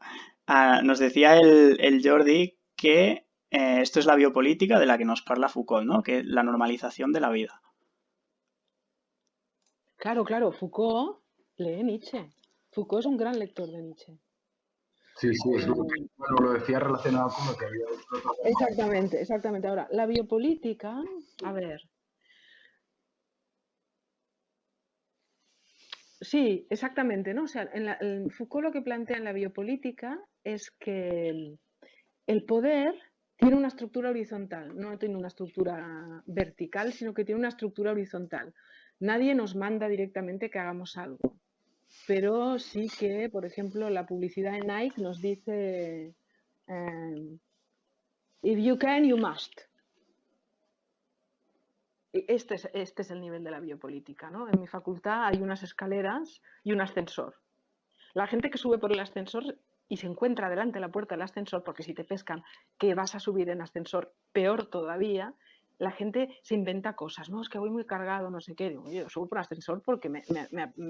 Nos decía el Jordi que esto es la biopolítica de la que nos parla Foucault, ¿no? Que la normalización de la vida. Claro, Foucault lee Nietzsche. Foucault es un gran lector de Nietzsche. Sí, lo decía relacionado con lo que había dicho. Exactamente. Ahora, la biopolítica, a ver. Sí, exactamente, ¿no? O sea, en Foucault lo que plantea en la biopolítica es que el poder tiene una estructura horizontal, no tiene una estructura vertical, sino que tiene una estructura horizontal. Nadie nos manda directamente que hagamos algo. Pero sí que, por ejemplo, la publicidad de Nike nos dice if you can, you must. Este es el nivel de la biopolítica, ¿no? En mi facultad hay unas escaleras y un ascensor. La gente que sube por el ascensor y se encuentra delante de la puerta del ascensor, porque si te pescan que vas a subir en ascensor, peor todavía, la gente se inventa cosas, no, es que voy muy cargado, no sé qué, digo, yo subo por ascensor porque me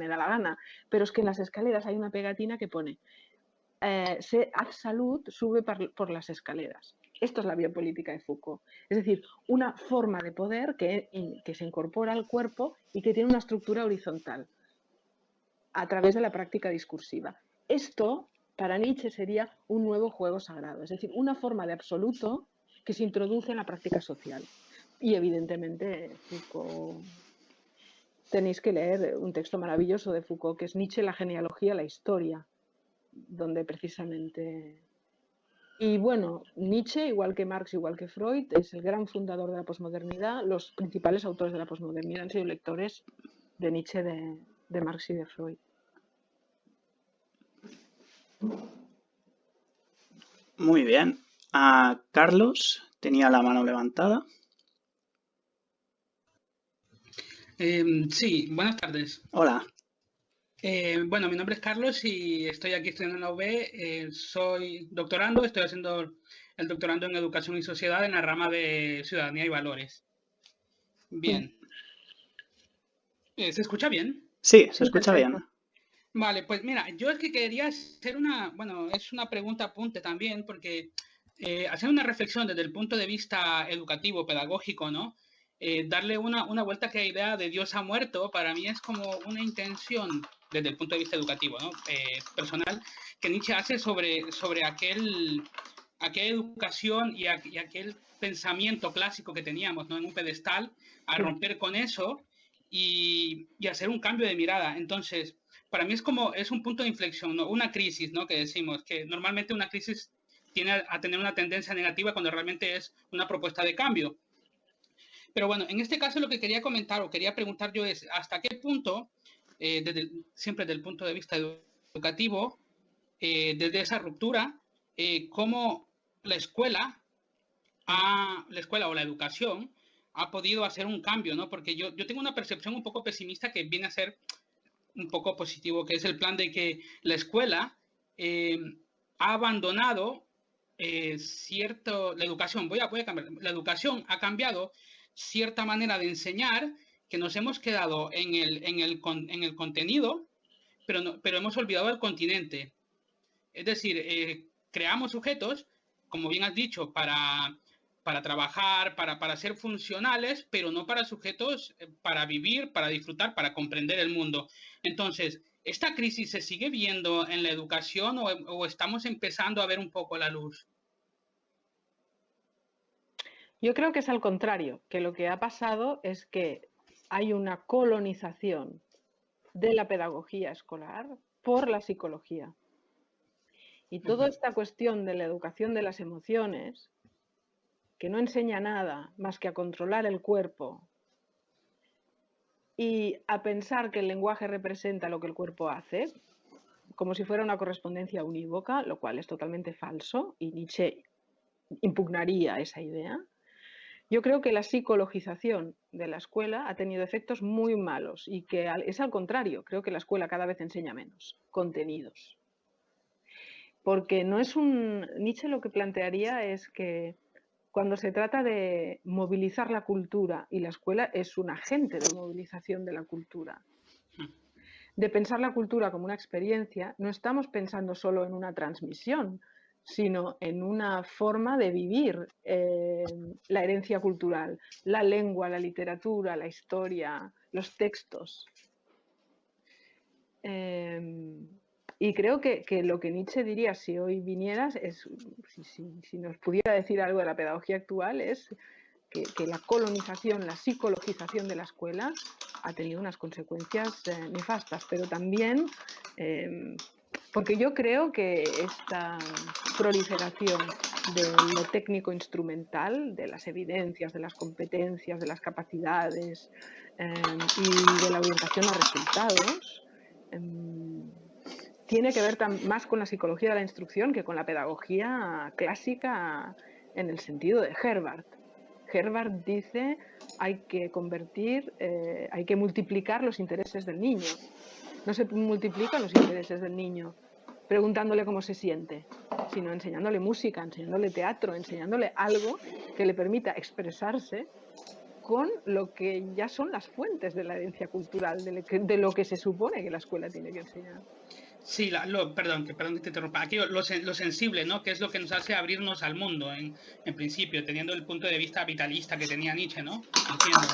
da la gana, pero es que en las escaleras hay una pegatina que pone haz salud, sube por las escaleras. Esto es la biopolítica de Foucault, es decir, una forma de poder que se incorpora al cuerpo y que tiene una estructura horizontal a través de la práctica discursiva. Esto, para Nietzsche, sería un nuevo juego sagrado, es decir, una forma de absoluto que se introduce en la práctica social. Y evidentemente Foucault, tenéis que leer un texto maravilloso de Foucault que es Nietzsche, la genealogía, la historia, donde precisamente... Y bueno, Nietzsche, igual que Marx, igual que Freud, es el gran fundador de la posmodernidad. Los principales autores de la posmodernidad han sido lectores de Nietzsche, de Marx y de Freud. Muy bien. Carlos tenía la mano levantada. Sí, buenas tardes. Hola. Bueno, mi nombre es Carlos y estoy aquí estudiando en la UB. Soy doctorando, estoy haciendo el doctorando en Educación y Sociedad en la rama de Ciudadanía y Valores. Bien. ¿Se escucha bien? Sí, se escucha bien. Vale, pues mira, yo es que quería hacer bueno, es una pregunta apunte también, porque hacer una reflexión desde el punto de vista educativo, pedagógico, ¿no? Darle una vuelta que la idea de Dios ha muerto, para mí es como una intención desde el punto de vista educativo, ¿no? Personal, que Nietzsche hace sobre aquella educación y aquel pensamiento clásico que teníamos, ¿no? En un pedestal, a romper con eso y hacer un cambio de mirada. Entonces, para mí es un punto de inflexión, ¿no? Una crisis, ¿no? Que decimos, que normalmente una crisis tiene a tener una tendencia negativa cuando realmente es una propuesta de cambio. Pero bueno, en este caso lo que quería comentar o quería preguntar yo es, ¿hasta qué punto, siempre desde el punto de vista educativo, desde esa ruptura, cómo la escuela o la educación ha podido hacer un cambio, ¿no? Porque yo tengo una percepción un poco pesimista que viene a ser un poco positivo, que es el plan de que la escuela ha abandonado la educación, voy a cambiar, la educación ha cambiado cierta manera de enseñar, que nos hemos quedado en el contenido, pero hemos olvidado el continente. Es decir, creamos sujetos, como bien has dicho, para trabajar, para ser funcionales, pero no para sujetos para vivir, para disfrutar, para comprender el mundo. Entonces, ¿esta crisis se sigue viendo en la educación o estamos empezando a ver un poco la luz? Yo creo que es al contrario, que lo que ha pasado es que hay una colonización de la pedagogía escolar por la psicología. Y toda esta cuestión de la educación de las emociones, que no enseña nada más que a controlar el cuerpo y a pensar que el lenguaje representa lo que el cuerpo hace, como si fuera una correspondencia unívoca, lo cual es totalmente falso, y Nietzsche impugnaría esa idea. Yo creo que la psicologización de la escuela ha tenido efectos muy malos y que es al contrario, creo que la escuela cada vez enseña menos contenidos. Porque no es Nietzsche lo que plantearía es que cuando se trata de movilizar la cultura, y la escuela es un agente de movilización de la cultura, de pensar la cultura como una experiencia, no estamos pensando solo en una transmisión, sino en una forma de vivir la herencia cultural, la lengua, la literatura, la historia, los textos. Y creo que lo que Nietzsche diría si hoy vinieras, si nos pudiera decir algo de la pedagogía actual, es que la colonización, la psicologización de la escuela ha tenido unas consecuencias nefastas, pero también porque yo creo que esta proliferación de lo técnico instrumental, de las evidencias, de las competencias, de las capacidades y de la orientación a resultados, tiene que ver más con la psicología de la instrucción que con la pedagogía clásica en el sentido de Herbart. Herbart dice hay que multiplicar los intereses del niño. No se multiplican los intereses del niño preguntándole cómo se siente, sino enseñándole música, enseñándole teatro, enseñándole algo que le permita expresarse con lo que ya son las fuentes de la herencia cultural, de lo que se supone que la escuela tiene que enseñar. Sí, perdón que te interrumpa. Aquí lo sensible, ¿no? Que es lo que nos hace abrirnos al mundo, en principio, teniendo el punto de vista vitalista que tenía Nietzsche, ¿no? Entiendo.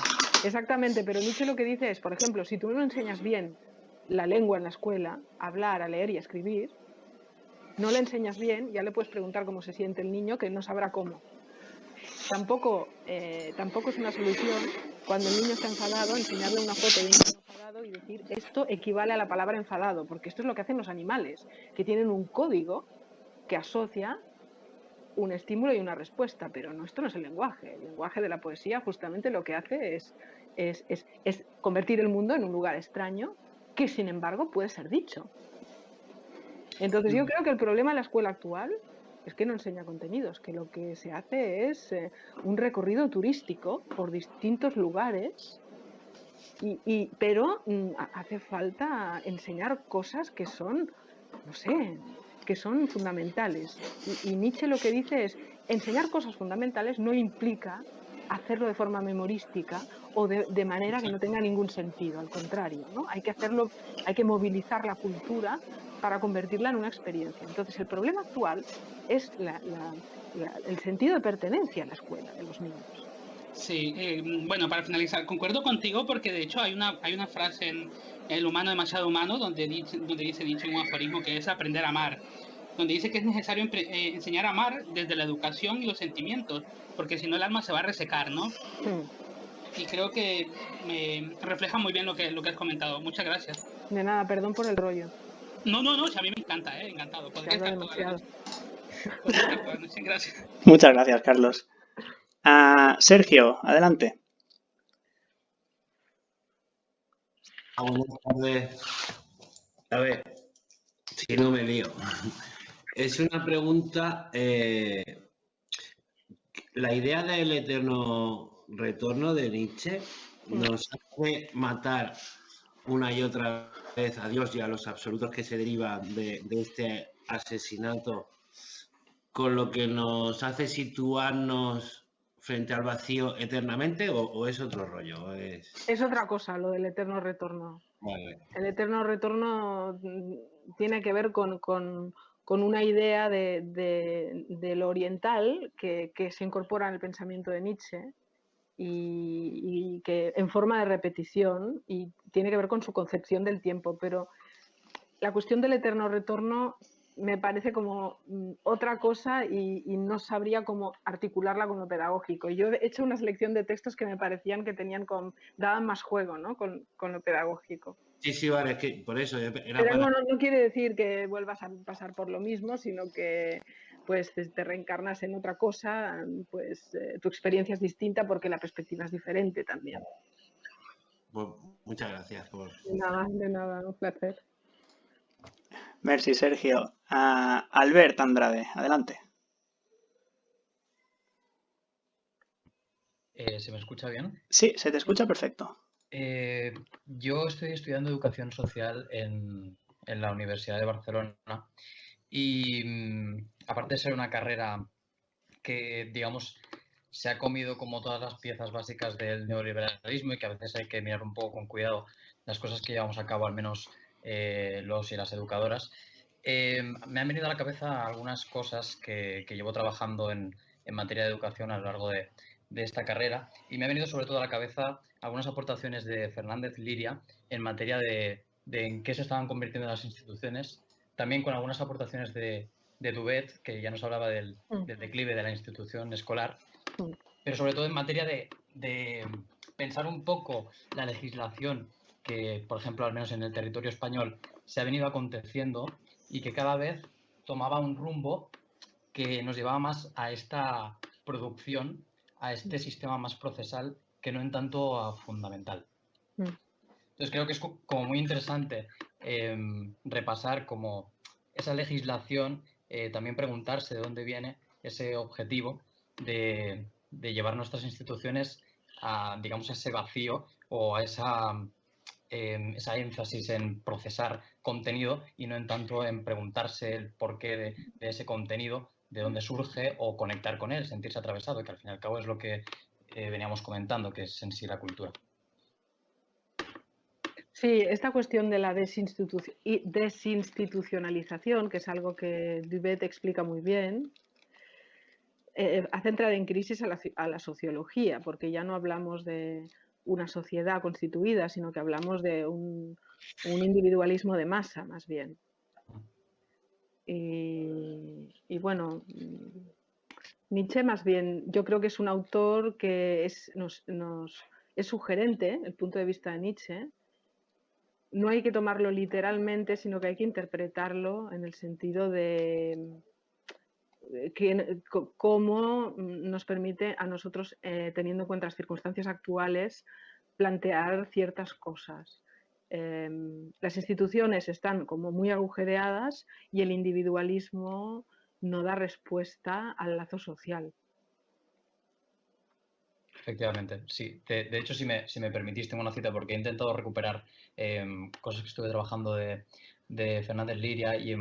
Exactamente, pero Nietzsche lo que dice es, por ejemplo, si tú no enseñas bien la lengua en la escuela, a hablar, a leer y a escribir, no le enseñas bien, ya le puedes preguntar cómo se siente el niño, que no sabrá cómo. Tampoco es una solución cuando el niño está enfadado, enseñarle una foto de un niño enfadado y decir esto equivale a la palabra enfadado, porque esto es lo que hacen los animales, que tienen un código que asocia un estímulo y una respuesta, pero esto no es el lenguaje. El lenguaje de la poesía justamente lo que hace es convertir el mundo en un lugar extraño que sin embargo puede ser dicho. Entonces yo creo que el problema de la escuela actual es que no enseña contenidos, que lo que se hace es un recorrido turístico por distintos lugares Pero hace falta enseñar cosas que son, no sé, que son fundamentales. Y Nietzsche lo que dice es, enseñar cosas fundamentales no implica hacerlo de forma memorística o de manera que no tenga ningún sentido, al contrario, ¿no? Hay que hacerlo, hay que movilizar la cultura para convertirla en una experiencia. Entonces, el problema actual es el sentido de pertenencia a la escuela de los niños. Sí, bueno, para finalizar, concuerdo contigo porque de hecho hay una frase en El humano demasiado humano donde dice Nietzsche un aforismo que es aprender a amar, donde dice que es necesario enseñar a amar desde la educación y los sentimientos, porque si no el alma se va a resecar, ¿no? Y creo que me refleja muy bien lo que has comentado. Muchas gracias. De nada, perdón por el rollo. No, si a mí me encanta, encantado. Podría estar toda la noche. Gracias. Muchas gracias, Carlos. Sergio, adelante. Buenas tardes. A ver, si no me lío. Es una pregunta. La idea del eterno retorno de Nietzsche nos hace matar una y otra vez a Dios y a los absolutos que se derivan de este asesinato, con lo que nos hace situarnos frente al vacío eternamente, o es otro rollo. Es otra cosa lo del eterno retorno. Vale. El eterno retorno tiene que ver con una idea de lo oriental que se incorpora en el pensamiento de Nietzsche y que en forma de repetición, y tiene que ver con su concepción del tiempo, pero la cuestión del eterno retorno me parece como otra cosa y no sabría cómo articularla con lo pedagógico. Yo he hecho una selección de textos que me parecían que daban más juego, ¿no? con lo pedagógico. Sí, vale, es que por eso era Pero no quiere decir que vuelvas a pasar por lo mismo, sino que pues te reencarnas en otra cosa, pues tu experiencia es distinta porque la perspectiva es diferente también. Pues muchas gracias por... De nada, un placer. Merci, Sergio. Albert Andrade, adelante. ¿Se me escucha bien? Sí, se te escucha perfecto. Yo estoy estudiando educación social en la Universidad de Barcelona y aparte de ser una carrera que, digamos, se ha comido como todas las piezas básicas del neoliberalismo y que a veces hay que mirar un poco con cuidado las cosas que llevamos a cabo, al menos los y las educadoras, me han venido a la cabeza algunas cosas que llevo trabajando en materia de educación a lo largo de esta carrera, y me ha venido sobre todo a la cabeza algunas aportaciones de Fernández Liria en materia de en qué se estaban convirtiendo las instituciones, también con algunas aportaciones de Duvet, que ya nos hablaba del declive de la institución escolar, pero sobre todo en materia de pensar un poco la legislación que, por ejemplo, al menos en el territorio español, se ha venido aconteciendo y que cada vez tomaba un rumbo que nos llevaba más a esta producción, a este sistema más procesal que no en tanto a fundamental. Entonces creo que es como muy interesante repasar como esa legislación, también preguntarse de dónde viene ese objetivo de llevar nuestras instituciones a, digamos, ese vacío o a esa énfasis en procesar contenido y no en tanto en preguntarse el porqué de ese contenido, de dónde surge o conectar con él, sentirse atravesado, que al fin y al cabo es lo que veníamos comentando, que es en sí la cultura. Sí, esta cuestión de la desinstitucionalización, que es algo que Duvet explica muy bien, hace entrar en crisis a la sociología, porque ya no hablamos de una sociedad constituida, sino que hablamos de un individualismo de masa, más bien. Y bueno, Nietzsche más bien, yo creo que es un autor que es sugerente, el punto de vista de Nietzsche. No hay que tomarlo literalmente, sino que hay que interpretarlo en el sentido de cómo nos permite a nosotros, teniendo en cuenta las circunstancias actuales, plantear ciertas cosas. Las instituciones están como muy agujereadas y el individualismo no da respuesta al lazo social. Efectivamente, sí. De hecho, si me permitís, tengo una cita porque he intentado recuperar cosas que estuve trabajando de Fernández Liria y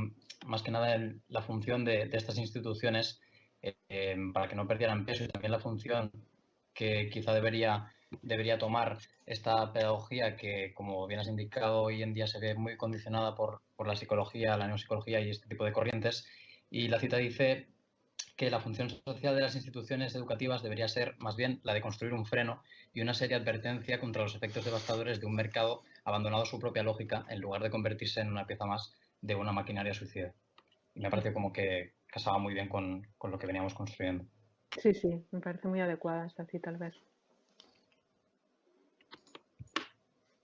más que nada en la función de estas instituciones para que no perdieran peso y también la función que quizá debería tomar esta pedagogía que, como bien has indicado, hoy en día se ve muy condicionada por la psicología, la neopsicología y este tipo de corrientes. Y la cita dice que la función social de las instituciones educativas debería ser más bien la de construir un freno y una seria advertencia contra los efectos devastadores de un mercado abandonado a su propia lógica en lugar de convertirse en una pieza más de una maquinaria suicida. Y me parece como que casaba muy bien con lo que veníamos construyendo. Sí, sí, me parece muy adecuada esta cita, Albert.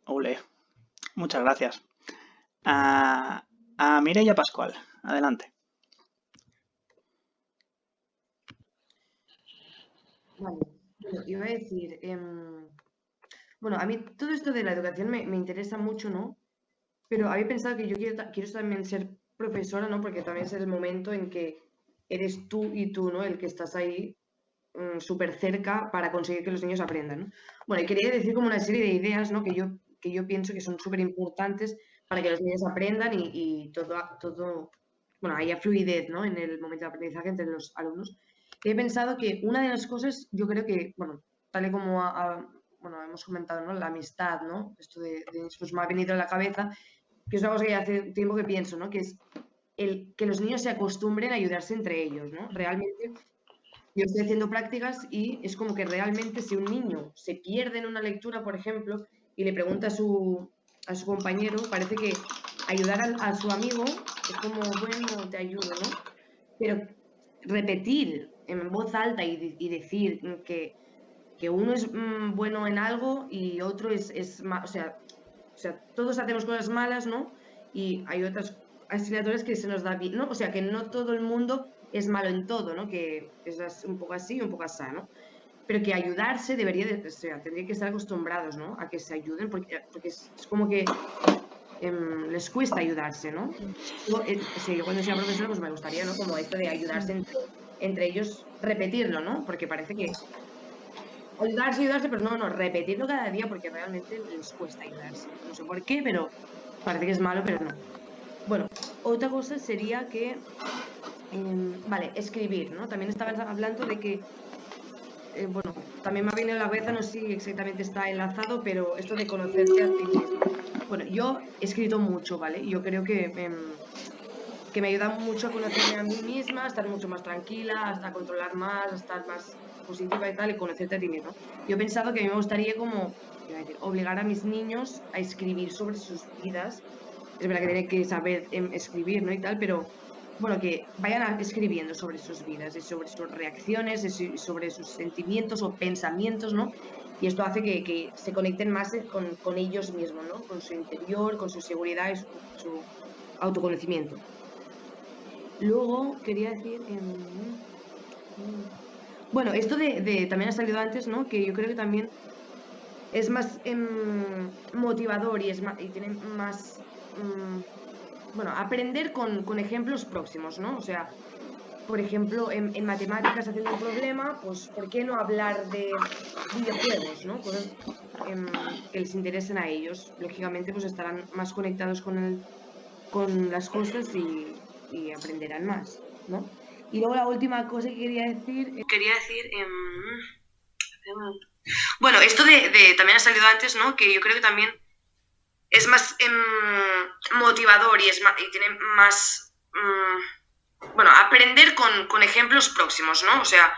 Ole, muchas gracias. A Mireia Pascual, adelante. Vale, bueno, iba a decir, bueno, a mí todo esto de la educación me interesa mucho, ¿no? Pero había pensado que yo quiero también ser profesora, ¿no? Porque también es el momento en que eres tú y tú, ¿no? El que estás ahí súper cerca para conseguir que los niños aprendan, ¿no? Bueno, y quería decir como una serie de ideas, ¿no? Que yo pienso que son súper importantes para que los niños aprendan y todo, bueno, haya fluidez, ¿no? En el momento de aprendizaje entre los alumnos. He pensado que una de las cosas, yo creo que, bueno, tal y como bueno, hemos comentado, ¿no? La amistad, ¿no? Esto pues me ha venido a la cabeza, que es una cosa que hace tiempo que pienso, ¿no? Que es que los niños se acostumbren a ayudarse entre ellos, ¿no? Realmente, yo estoy haciendo prácticas y es como que realmente si un niño se pierde en una lectura, por ejemplo, y le pregunta a su compañero, parece que ayudar a su amigo es como, bueno, te ayudo, ¿no? Pero repetir en voz alta y decir que uno es bueno en algo y otro es o sea, todos hacemos cosas malas, ¿no? Y hay otras asignaturas que se nos da bien, ¿no? O sea, que no todo el mundo es malo en todo, ¿no? Que es un poco así y un poco así, ¿no? Pero que ayudarse o sea, tendría que estar acostumbrados, ¿no? A que se ayuden, porque es como que les cuesta ayudarse, ¿no? Yo cuando sea profesora pues me gustaría, ¿no? Como esto de ayudarse entre ellos, repetirlo, ¿no? Porque parece que ayudarse, pero no, repetirlo cada día porque realmente les cuesta ayudarse. No sé por qué, pero parece que es malo, pero no. Bueno, otra cosa sería que, vale, escribir, ¿no? También estaban hablando de que, bueno, también me ha venido a la cabeza, no sé si exactamente está enlazado, pero esto de conocerte a ti mismo. Bueno, yo he escrito mucho, ¿vale? Yo creo que me ayuda mucho a conocerme a mí misma, a estar mucho más tranquila, hasta controlar más, a estar más positiva y tal, y conocerte a ti mismo. Yo he pensado que a mí me gustaría como obligar a mis niños a escribir sobre sus vidas. Es verdad que tienen que saber escribir, ¿no? Y tal, pero bueno, que vayan escribiendo sobre sus vidas y sobre sus reacciones y sobre sus sentimientos o pensamientos, ¿no? Y esto hace que se conecten más con ellos mismos, ¿no? Con su interior, con su seguridad y su autoconocimiento. Luego quería decir, bueno, esto también ha salido antes, ¿no? Que yo creo que también es más motivador y tiene más, bueno, aprender con ejemplos próximos, ¿no? O sea, por ejemplo, en matemáticas haciendo un problema, pues ¿por qué no hablar de videojuegos, ¿no? Cosas que les interesen a ellos. Lógicamente, pues estarán más conectados con las cosas y aprenderán más, ¿no? Y luego la última cosa que quería decir... Bueno, esto también ha salido antes, ¿no? Que yo creo que también es más motivador y tiene más... bueno, aprender con ejemplos próximos, ¿no? O sea,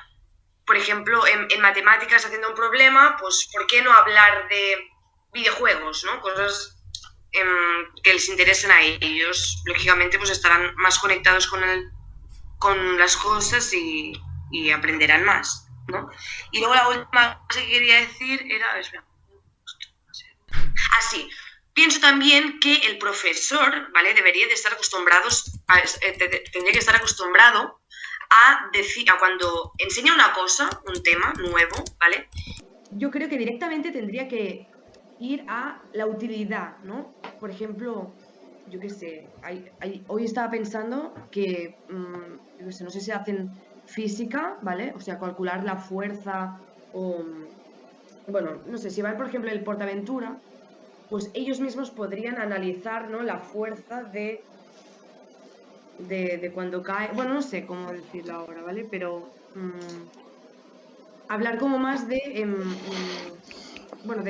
por ejemplo, en matemáticas haciendo un problema, pues ¿por qué no hablar de videojuegos, ¿no? Cosas que les interesen a ellos. Lógicamente, pues estarán más conectados con las cosas y aprenderán más, ¿no? Y luego la última cosa que quería decir era... Así, pienso también que el profesor, ¿vale? Debería de estar tendría que estar acostumbrado a decir, cuando enseña una cosa, un tema nuevo, ¿vale? Yo creo que directamente tendría que ir a la utilidad, ¿no? Por ejemplo, yo qué sé, hoy estaba pensando que, yo qué sé, no sé si hacen física, ¿vale? O sea, calcular la fuerza o bueno, no sé, si va, por ejemplo, el PortAventura, pues ellos mismos podrían analizar, ¿no?, la fuerza de cuando cae, bueno, no sé cómo decirlo ahora, ¿vale? Pero hablar como más de, bueno,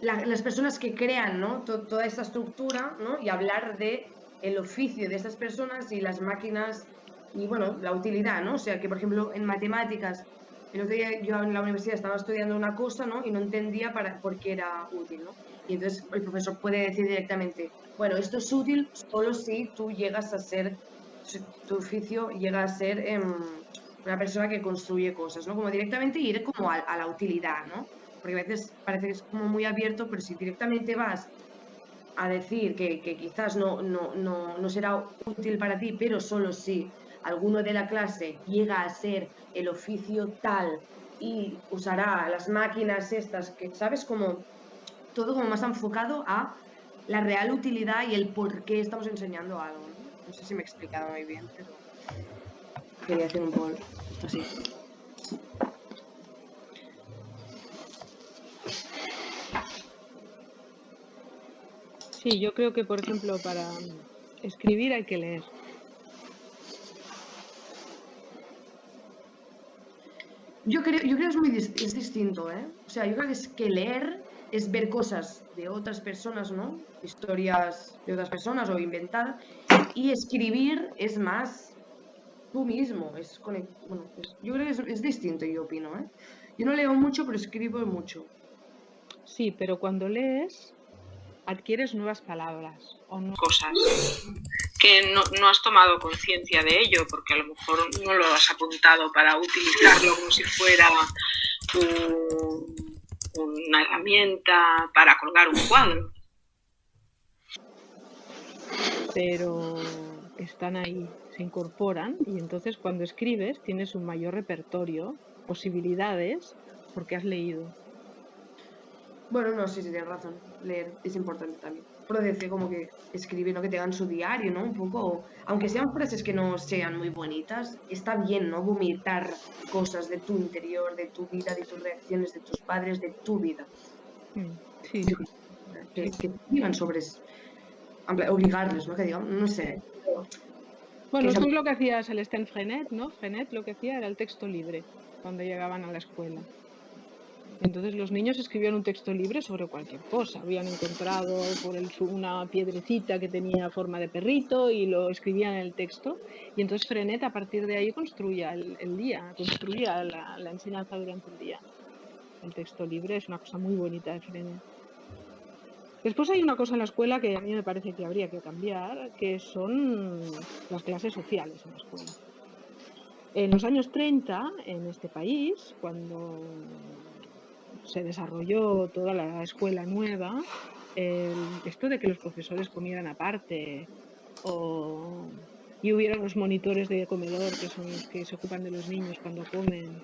las personas que crean, ¿no?, toda esta estructura, ¿no?, y hablar de el oficio de estas personas y las máquinas y, bueno, la utilidad, ¿no? O sea, que, por ejemplo, en matemáticas, el otro día yo en la universidad estaba estudiando una cosa, ¿no?, y no entendía por qué era útil, ¿no? Y entonces el profesor puede decir directamente, bueno, esto es útil solo si tú llegas a ser, tu oficio llega a ser una persona que construye cosas, ¿no? Como directamente ir como a la utilidad, ¿no? Porque a veces parece que es como muy abierto, pero si directamente vas a decir que quizás no será útil para ti, pero solo si alguno de la clase llega a ser el oficio tal y usará las máquinas estas, que sabes, como todo como más enfocado a la real utilidad y el por qué estamos enseñando algo, ¿no? No sé si me he explicado muy bien, pero quería hacer un poco así. Sí, yo creo que, por ejemplo, para escribir hay que leer. Yo creo que es distinto, ¿eh? O sea, yo creo que es que leer es ver cosas de otras personas, ¿no? Historias de otras personas o inventadas. Y escribir es más tú mismo. Bueno, yo creo que es distinto, yo opino, ¿eh? Yo no leo mucho, pero escribo mucho. Sí, pero cuando lees adquieres nuevas palabras o cosas que no has tomado conciencia de ello, porque a lo mejor no lo has apuntado para utilizarlo como si fuera una herramienta para colgar un cuadro. Pero están ahí, se incorporan, y entonces cuando escribes tienes un mayor repertorio, posibilidades, porque has leído. Bueno, no, sí, tienes razón. Leer es importante también. Pero decir como que escribir, ¿no? Que tengan su diario, ¿no? Un poco, aunque sean frases que no sean muy bonitas, está bien, ¿no? Vomitar cosas de tu interior, de tu vida, de tus reacciones, de tus padres, de tu vida. Sí. Que digan sobre eso. Obligarles, ¿no? Que digan, no sé. Bueno, eso es lo que hacía Celestin Freinet, ¿no? Freinet lo que hacía era el texto libre cuando llegaban a la escuela. Entonces los niños escribían un texto libre sobre cualquier cosa. Habían encontrado una piedrecita que tenía forma de perrito y lo escribían en el texto. Y entonces Freinet a partir de ahí construía el día, construía la enseñanza durante el día. El texto libre es una cosa muy bonita de Freinet. Después hay una cosa en la escuela que a mí me parece que habría que cambiar, que son las clases sociales en la escuela. En los años 30, en este país, cuando se desarrolló toda la escuela nueva, esto de que los profesores comieran aparte y hubiera unos monitores de comedor que son los que se ocupan de los niños cuando comen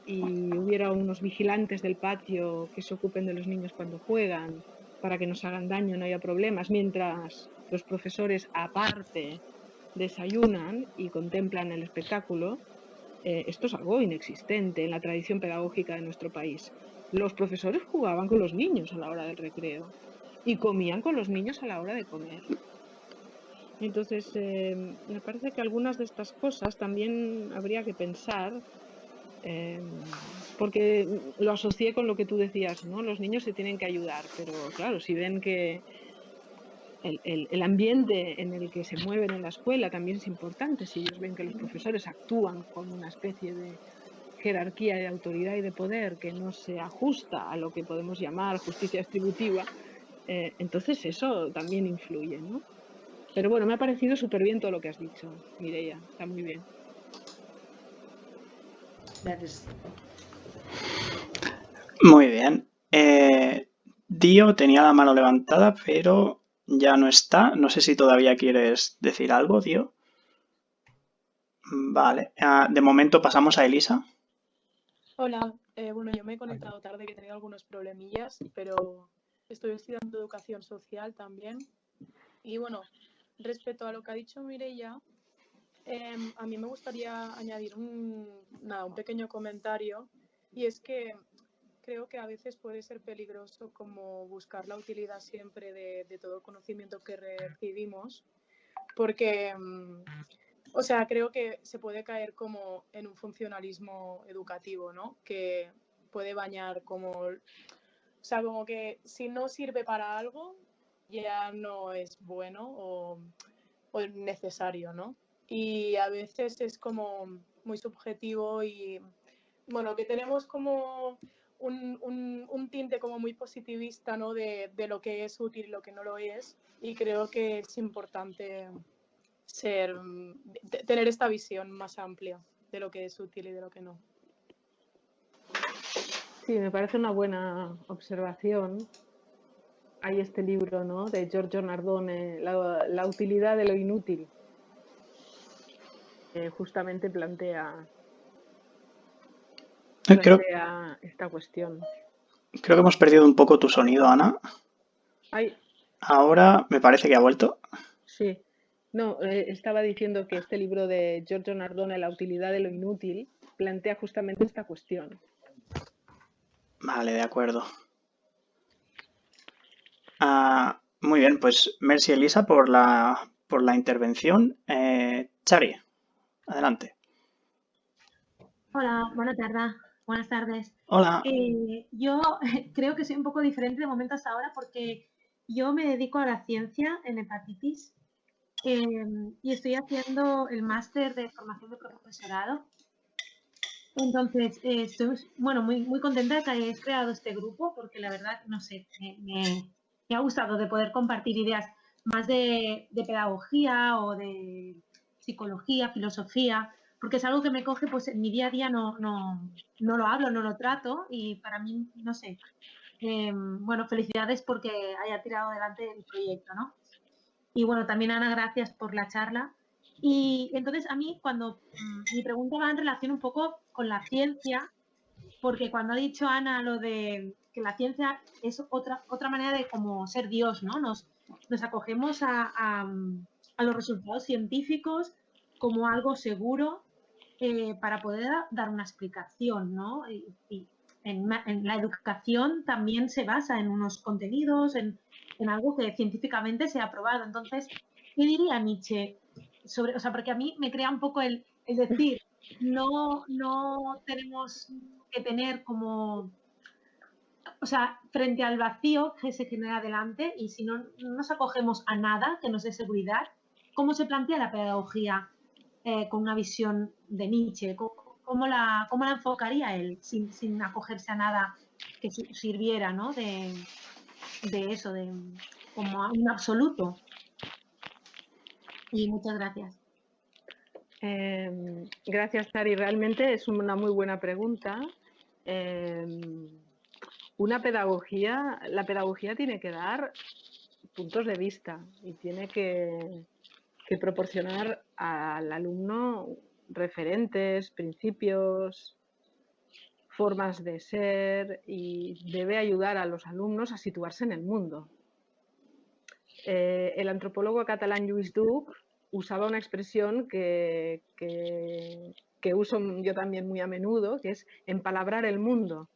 y hubiera unos vigilantes del patio que se ocupen de los niños cuando juegan para que no se hagan daño, no haya problemas, mientras los profesores aparte desayunan y contemplan el espectáculo. Esto es algo inexistente en la tradición pedagógica de nuestro país. Los profesores jugaban con los niños a la hora del recreo y comían con los niños a la hora de comer. Entonces, me parece que algunas de estas cosas también habría que pensar, porque lo asocié con lo que tú decías, ¿no? Los niños se tienen que ayudar, pero claro, si ven que el ambiente en el que se mueven en la escuela también es importante, si ellos ven que los profesores actúan con una especie de jerarquía de autoridad y de poder que no se ajusta a lo que podemos llamar justicia distributiva, entonces eso también influye, ¿no? Pero bueno, me ha parecido súper bien todo lo que has dicho, Mireia, está muy bien. Gracias. Muy bien. Dio tenía la mano levantada, pero ya no está. No sé si todavía quieres decir algo, Dio. Vale. De momento pasamos a Elisa. Hola, bueno, yo me he conectado tarde, que he tenido algunos problemillas, pero estoy estudiando educación social también. Y bueno, respecto a lo que ha dicho Mireia, A mí me gustaría añadir un pequeño comentario, y es que creo que a veces puede ser peligroso como buscar la utilidad siempre de todo conocimiento que recibimos, porque, o sea, creo que se puede caer como en un funcionalismo educativo, ¿no? Que puede bañar como, o sea, como que si no sirve para algo, ya no es bueno o necesario, ¿no? Y a veces es como muy subjetivo y, bueno, que tenemos como un tinte como muy positivista, ¿no? De lo que es útil y lo que no lo es, y creo que es importante tener esta visión más amplia de lo que es útil y de lo que no. Sí, me parece una buena observación. Hay este libro, ¿no?, de Giorgio Nardone, la utilidad de lo inútil, que justamente plantea esta cuestión. Creo que hemos perdido un poco tu sonido, Ana. Ay, Ahora me parece que ha vuelto. sí. No, estaba diciendo que este libro de Giorgio Nardone, La utilidad de lo inútil, plantea justamente esta cuestión. Vale, de acuerdo. Muy bien, pues merci Elisa por la intervención. Chari, adelante. Hola, buenas tardes. Hola. Yo creo que soy un poco diferente de momento hasta ahora porque yo me dedico a la ciencia en hepatitis y estoy haciendo el máster de formación de profesorado. Entonces, estoy muy contenta de que hayáis creado este grupo porque la verdad, no sé, me ha gustado de poder compartir ideas más de pedagogía o de psicología, filosofía, porque es algo que me coge, pues en mi día a día no lo hablo, no lo trato y para mí, no sé, felicidades porque haya tirado adelante el proyecto, ¿no? Y bueno, también Ana, gracias por la charla. Y entonces a mí mi pregunta va en relación un poco con la ciencia, porque cuando ha dicho Ana lo de que la ciencia es otra manera de como ser Dios, ¿no? Nos acogemos a los resultados científicos como algo seguro para poder dar una explicación, ¿no? Y en la educación también se basa en unos contenidos, en algo que científicamente se ha probado. Entonces, ¿qué diría Nietzsche sobre, o sea, porque a mí me crea un poco el decir, no tenemos que tener como, o sea, frente al vacío que se genera delante y si no nos acogemos a nada que nos dé seguridad, ¿cómo se plantea la pedagogía con una visión de Nietzsche? ¿Cómo la enfocaría él sin acogerse a nada que sirviera, ¿no? de eso, como a un absoluto? Y muchas gracias. Gracias, Tari. Realmente es una muy buena pregunta. La pedagogía tiene que dar puntos de vista y tiene que proporcionar al alumno referentes, principios, formas de ser y debe ayudar a los alumnos a situarse en el mundo. El antropólogo catalán Lluís Duc usaba una expresión que uso yo también muy a menudo, que es empalabrar el mundo.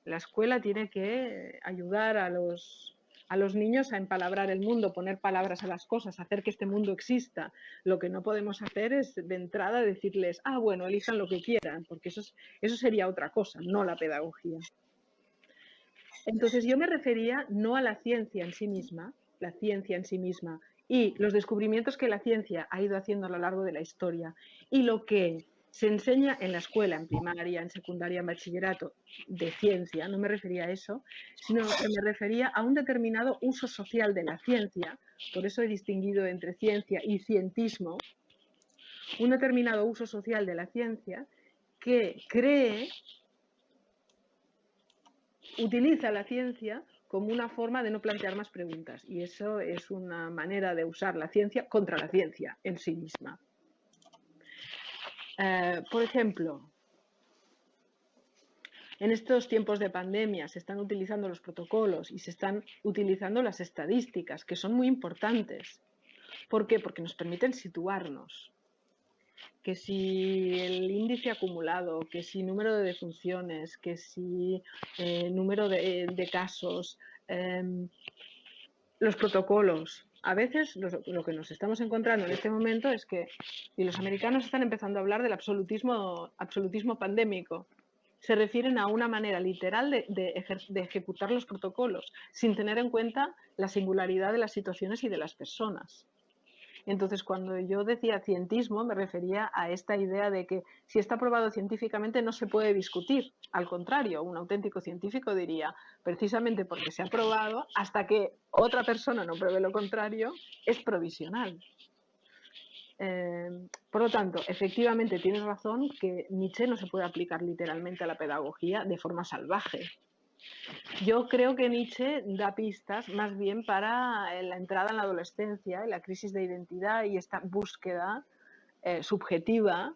La escuela tiene que ayudar a los niños a empalabrar el mundo, poner palabras a las cosas, hacer que este mundo exista. Lo que no podemos hacer es de entrada decirles, bueno, elijan lo que quieran, porque eso sería otra cosa, no la pedagogía. Entonces yo me refería no a la ciencia en sí misma, y los descubrimientos que la ciencia ha ido haciendo a lo largo de la historia y lo que se enseña en la escuela, en primaria, en secundaria, en bachillerato, de ciencia, no me refería a eso, sino que me refería a un determinado uso social de la ciencia, por eso he distinguido entre ciencia y cientismo, un determinado uso social de la ciencia que utiliza la ciencia como una forma de no plantear más preguntas, y eso es una manera de usar la ciencia contra la ciencia en sí misma. Por ejemplo, en estos tiempos de pandemia se están utilizando los protocolos y se están utilizando las estadísticas, que son muy importantes. ¿Por qué? Porque nos permiten situarnos. que si el índice acumulado, que si número de defunciones, que si número de casos, los protocolos. A veces lo que nos estamos encontrando en este momento es que, y los americanos están empezando a hablar del absolutismo pandémico, se refieren a una manera literal de ejecutar los protocolos, sin tener en cuenta la singularidad de las situaciones y de las personas. Entonces, cuando yo decía cientismo, me refería a esta idea de que si está probado científicamente no se puede discutir. Al contrario, un auténtico científico diría, precisamente porque se ha probado, hasta que otra persona no pruebe lo contrario, es provisional. Por lo tanto, efectivamente tienes razón que Nietzsche no se puede aplicar literalmente a la pedagogía de forma salvaje. Yo creo que Nietzsche da pistas más bien para la entrada en la adolescencia y la crisis de identidad y esta búsqueda subjetiva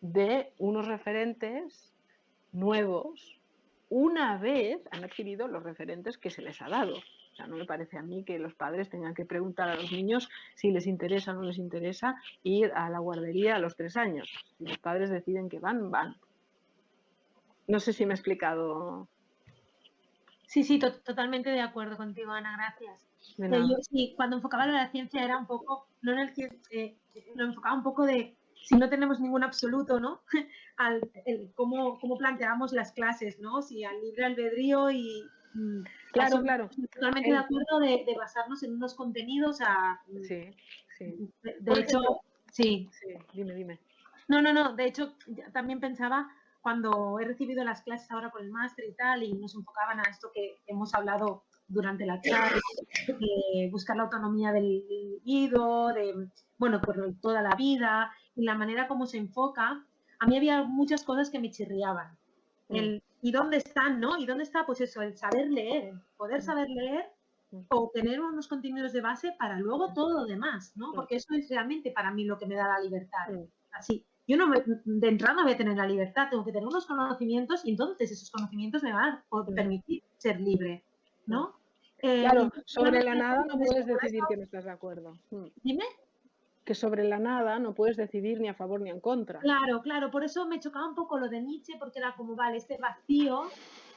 de unos referentes nuevos una vez han adquirido los referentes que se les ha dado. O sea, no me parece a mí que los padres tengan que preguntar a los niños si les interesa o no les interesa ir a la guardería a los 3 años. Si los padres deciden que van, van. No sé si me he explicado. Sí, totalmente de acuerdo contigo, Ana, gracias. Yo sí, cuando enfocaba la ciencia era un poco, no en el lo enfocaba un poco de si no tenemos ningún absoluto, ¿no? Cómo planteamos las clases, ¿no? Si al libre albedrío y claro. Totalmente de acuerdo de basarnos en unos contenidos Sí. De hecho, sí. Dime. No, de hecho también pensaba cuando he recibido las clases ahora con el máster y tal, y nos enfocaban a esto que hemos hablado durante la charla, de buscar la autonomía del individuo, por toda la vida, y la manera como se enfoca, a mí había muchas cosas que me chirriaban. ¿Y dónde están, no? ¿Y dónde está, pues eso, el saber leer, el poder saber leer o tener unos contenidos de base para luego todo lo demás, ¿no? Porque eso es realmente para mí lo que me da la libertad. Así. Yo de entrada no voy a tener la libertad, tengo que tener unos conocimientos y entonces esos conocimientos me van a permitir ser libre, ¿no? Claro, sobre la nada no puedes decidir que no estás de acuerdo. Dime. Que sobre la nada no puedes decidir ni a favor ni en contra. Claro, por eso me chocaba un poco lo de Nietzsche, porque era como, vale, este vacío,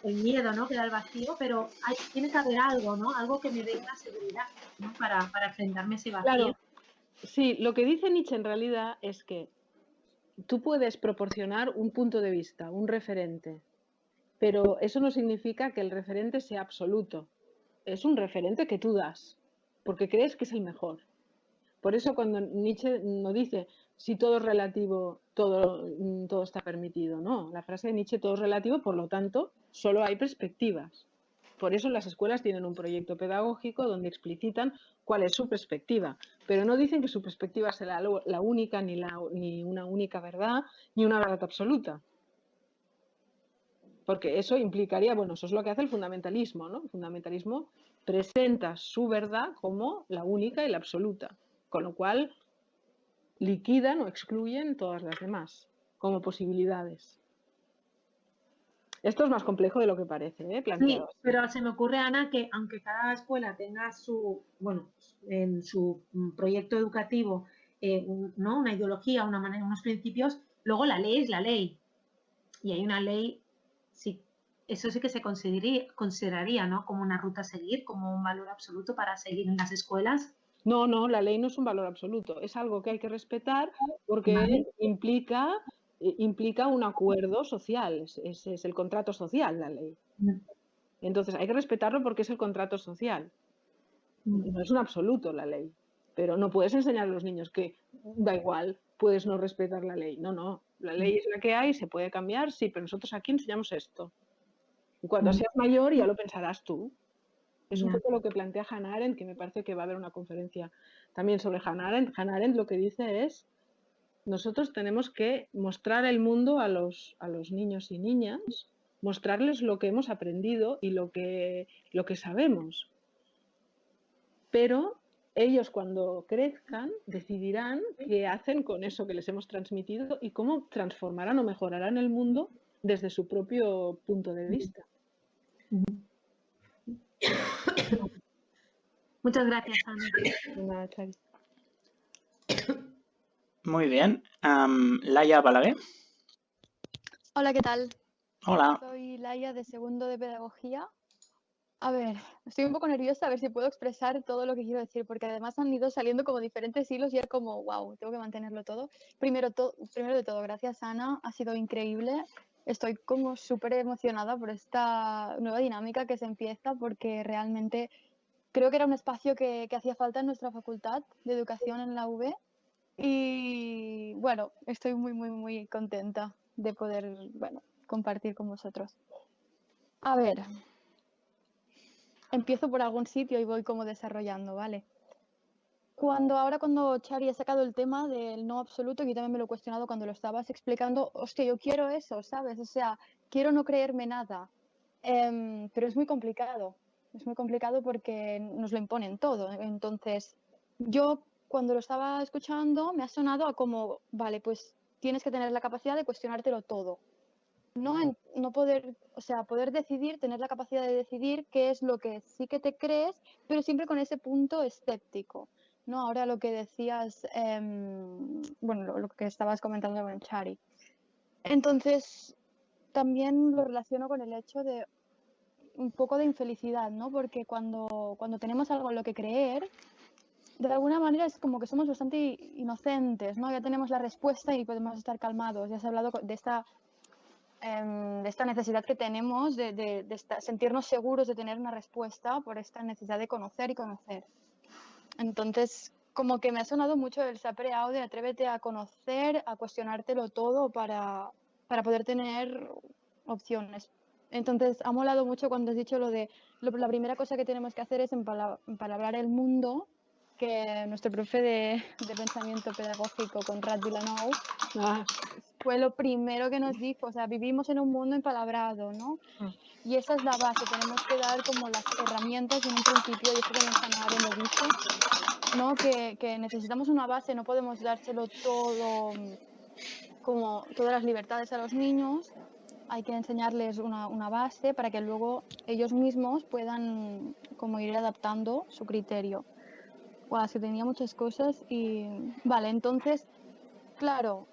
el miedo, ¿no? Que da el vacío, pero tiene que haber algo, ¿no? Algo que me dé una seguridad, ¿no? Para enfrentarme a ese vacío. Claro, sí, lo que dice Nietzsche en realidad es que tú puedes proporcionar un punto de vista, un referente, pero eso no significa que el referente sea absoluto. Es un referente que tú das, porque crees que es el mejor. Por eso cuando Nietzsche no dice, si todo es relativo, todo está permitido. No, la frase de Nietzsche, todo es relativo, por lo tanto, solo hay perspectivas. Por eso las escuelas tienen un proyecto pedagógico donde explicitan cuál es su perspectiva, pero no dicen que su perspectiva sea la única, ni una única verdad, ni una verdad absoluta. Porque eso implicaría, bueno, eso es lo que hace el fundamentalismo, ¿no? El fundamentalismo presenta su verdad como la única y la absoluta, con lo cual liquidan o excluyen todas las demás como posibilidades. Esto es más complejo de lo que parece, planteado. Sí, pero se me ocurre, Ana, que aunque cada escuela tenga en su proyecto educativo ¿no? Una ideología, una manera, unos principios, luego la ley es la ley. Y hay una ley, sí, eso sí que se consideraría, ¿no? Como una ruta a seguir, como un valor absoluto para seguir en las escuelas. No, la ley no es un valor absoluto, es algo que hay que respetar porque implica un acuerdo social, es el contrato social, la ley. Entonces hay que respetarlo porque es el contrato social. No es un absoluto la ley, pero no puedes enseñar a los niños que da igual, puedes no respetar la ley. No, la ley es la que hay, se puede cambiar, sí, pero nosotros aquí enseñamos esto. Y cuando seas mayor ya lo pensarás tú. Es un poco lo que plantea Hannah Arendt, que me parece que va a haber una conferencia también sobre Hannah Arendt. Hannah Arendt lo que dice es, nosotros tenemos que mostrar el mundo a los niños y niñas, mostrarles lo que hemos aprendido y lo que sabemos. Pero ellos cuando crezcan decidirán qué hacen con eso que les hemos transmitido y cómo transformarán o mejorarán el mundo desde su propio punto de vista. Muchas gracias, Ana. Nada, Xavi. Muy bien. Laia Balaguer. Hola, ¿qué tal? Hola. Soy Laia de segundo de pedagogía. A ver, estoy un poco nerviosa a ver si puedo expresar todo lo que quiero decir, porque además han ido saliendo como diferentes hilos y era como, wow, tengo que mantenerlo todo. Primero de todo, gracias Ana, ha sido increíble. Estoy como súper emocionada por esta nueva dinámica que se empieza, porque realmente creo que era un espacio que hacía falta en nuestra facultad de educación en la UB. Y bueno, estoy muy, muy, muy contenta de poder, bueno, compartir con vosotros. A ver, empiezo por algún sitio y voy como desarrollando, ¿vale? Cuando Chari ha sacado el tema del no absoluto, que yo también me lo he cuestionado cuando lo estabas explicando, hostia, yo quiero eso, ¿sabes? O sea, quiero no creerme nada, pero es muy complicado porque nos lo imponen todo. Entonces, yo cuando lo estaba escuchando me ha sonado a como, vale, pues tienes que tener la capacidad de cuestionártelo todo. No poder, o sea, poder decidir, tener la capacidad de decidir qué es lo que sí que te crees, pero siempre con ese punto escéptico, ¿no? Ahora lo que decías, bueno, lo que estabas comentando con Chari. Entonces, también lo relaciono con el hecho de un poco de infelicidad, ¿no? Porque cuando tenemos algo en lo que creer, de alguna manera es como que somos bastante inocentes, ¿no? Ya tenemos la respuesta y podemos estar calmados. Ya has hablado de esta necesidad que tenemos de sentirnos seguros de tener una respuesta por esta necesidad de conocer y conocer. Entonces, como que me ha sonado mucho el Sapere Aude, atrévete a conocer, a cuestionártelo todo para poder tener opciones. Entonces, ha molado mucho cuando has dicho lo de la primera cosa que tenemos que hacer es empalabrar el mundo, que nuestro profe de pensamiento pedagógico, Conrad Vilanov, fue lo primero que nos dijo. O sea, vivimos en un mundo empalabrado, ¿no? Y esa es la base, tenemos que dar como las herramientas en un principio, y esto también Hannah lo dice, ¿no? Que necesitamos una base, no podemos dárselo todo, como todas las libertades a los niños, hay que enseñarles una base para que luego ellos mismos puedan como ir adaptando su criterio. Wow, se tenía muchas cosas y vale, entonces, claro,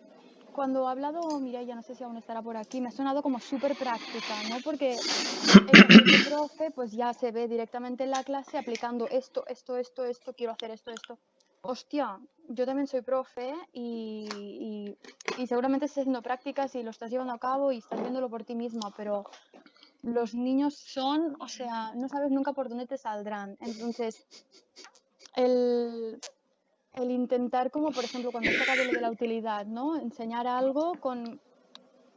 cuando ha hablado Mireia, no sé si aún estará por aquí, me ha sonado como súper práctica, ¿no? Porque el profe pues ya se ve directamente en la clase aplicando esto, quiero hacer esto. Hostia, yo también soy profe y seguramente estás haciendo prácticas y lo estás llevando a cabo y estás viéndolo por ti misma, pero los niños son, o sea, no sabes nunca por dónde te saldrán. Entonces, el intentar, como por ejemplo cuando has sacado lo de la utilidad, ¿no? Enseñar algo con...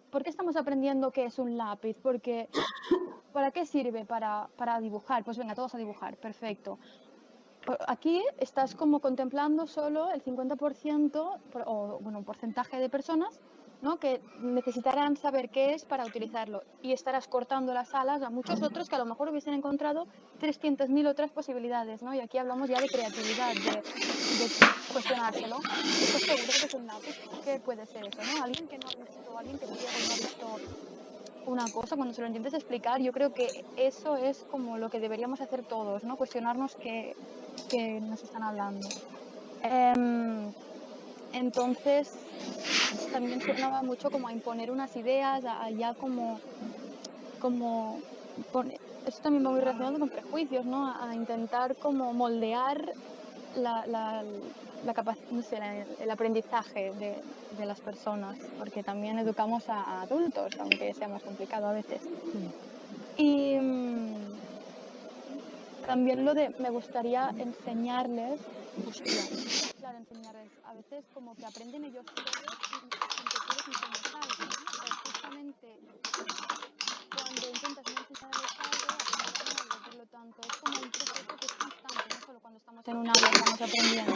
¿Por qué estamos aprendiendo qué es un lápiz? Porque ¿para qué sirve? Para dibujar. Pues venga, todos a dibujar, perfecto. Aquí estás como contemplando solo el 50% o bueno, un porcentaje de personas, ¿no? Que necesitarán saber qué es para utilizarlo, y estarás cortando las alas a muchos otros que a lo mejor hubiesen encontrado 300.000 otras posibilidades, ¿no? Y aquí hablamos ya de creatividad, de cuestionárselo. ¿Estás seguro de que es un lápiz? ¿Qué puede ser eso, no? Alguien que no ha visto, alguien que es ciego y no ha visto una cosa, cuando se lo intentes explicar, yo creo que eso es como lo que deberíamos hacer todos, ¿no? Cuestionarnos qué nos están hablando. Entonces, también sonaba mucho como a imponer unas ideas, ya como esto también va muy relacionado con prejuicios, ¿no? A intentar como moldear no sé, el aprendizaje de las personas, porque también educamos a adultos, aunque sea más complicado a veces. Y también lo de me gustaría enseñarles, claro, enseñarles, a veces como que aprenden ellos solos sin que tú les enseñes algo, ¿no? O justamente cuando intentas no enseñarles algo, aprenderán algo. Por lo tanto, es como un proceso que es constante, no solo cuando estamos en un aula estamos aprendiendo.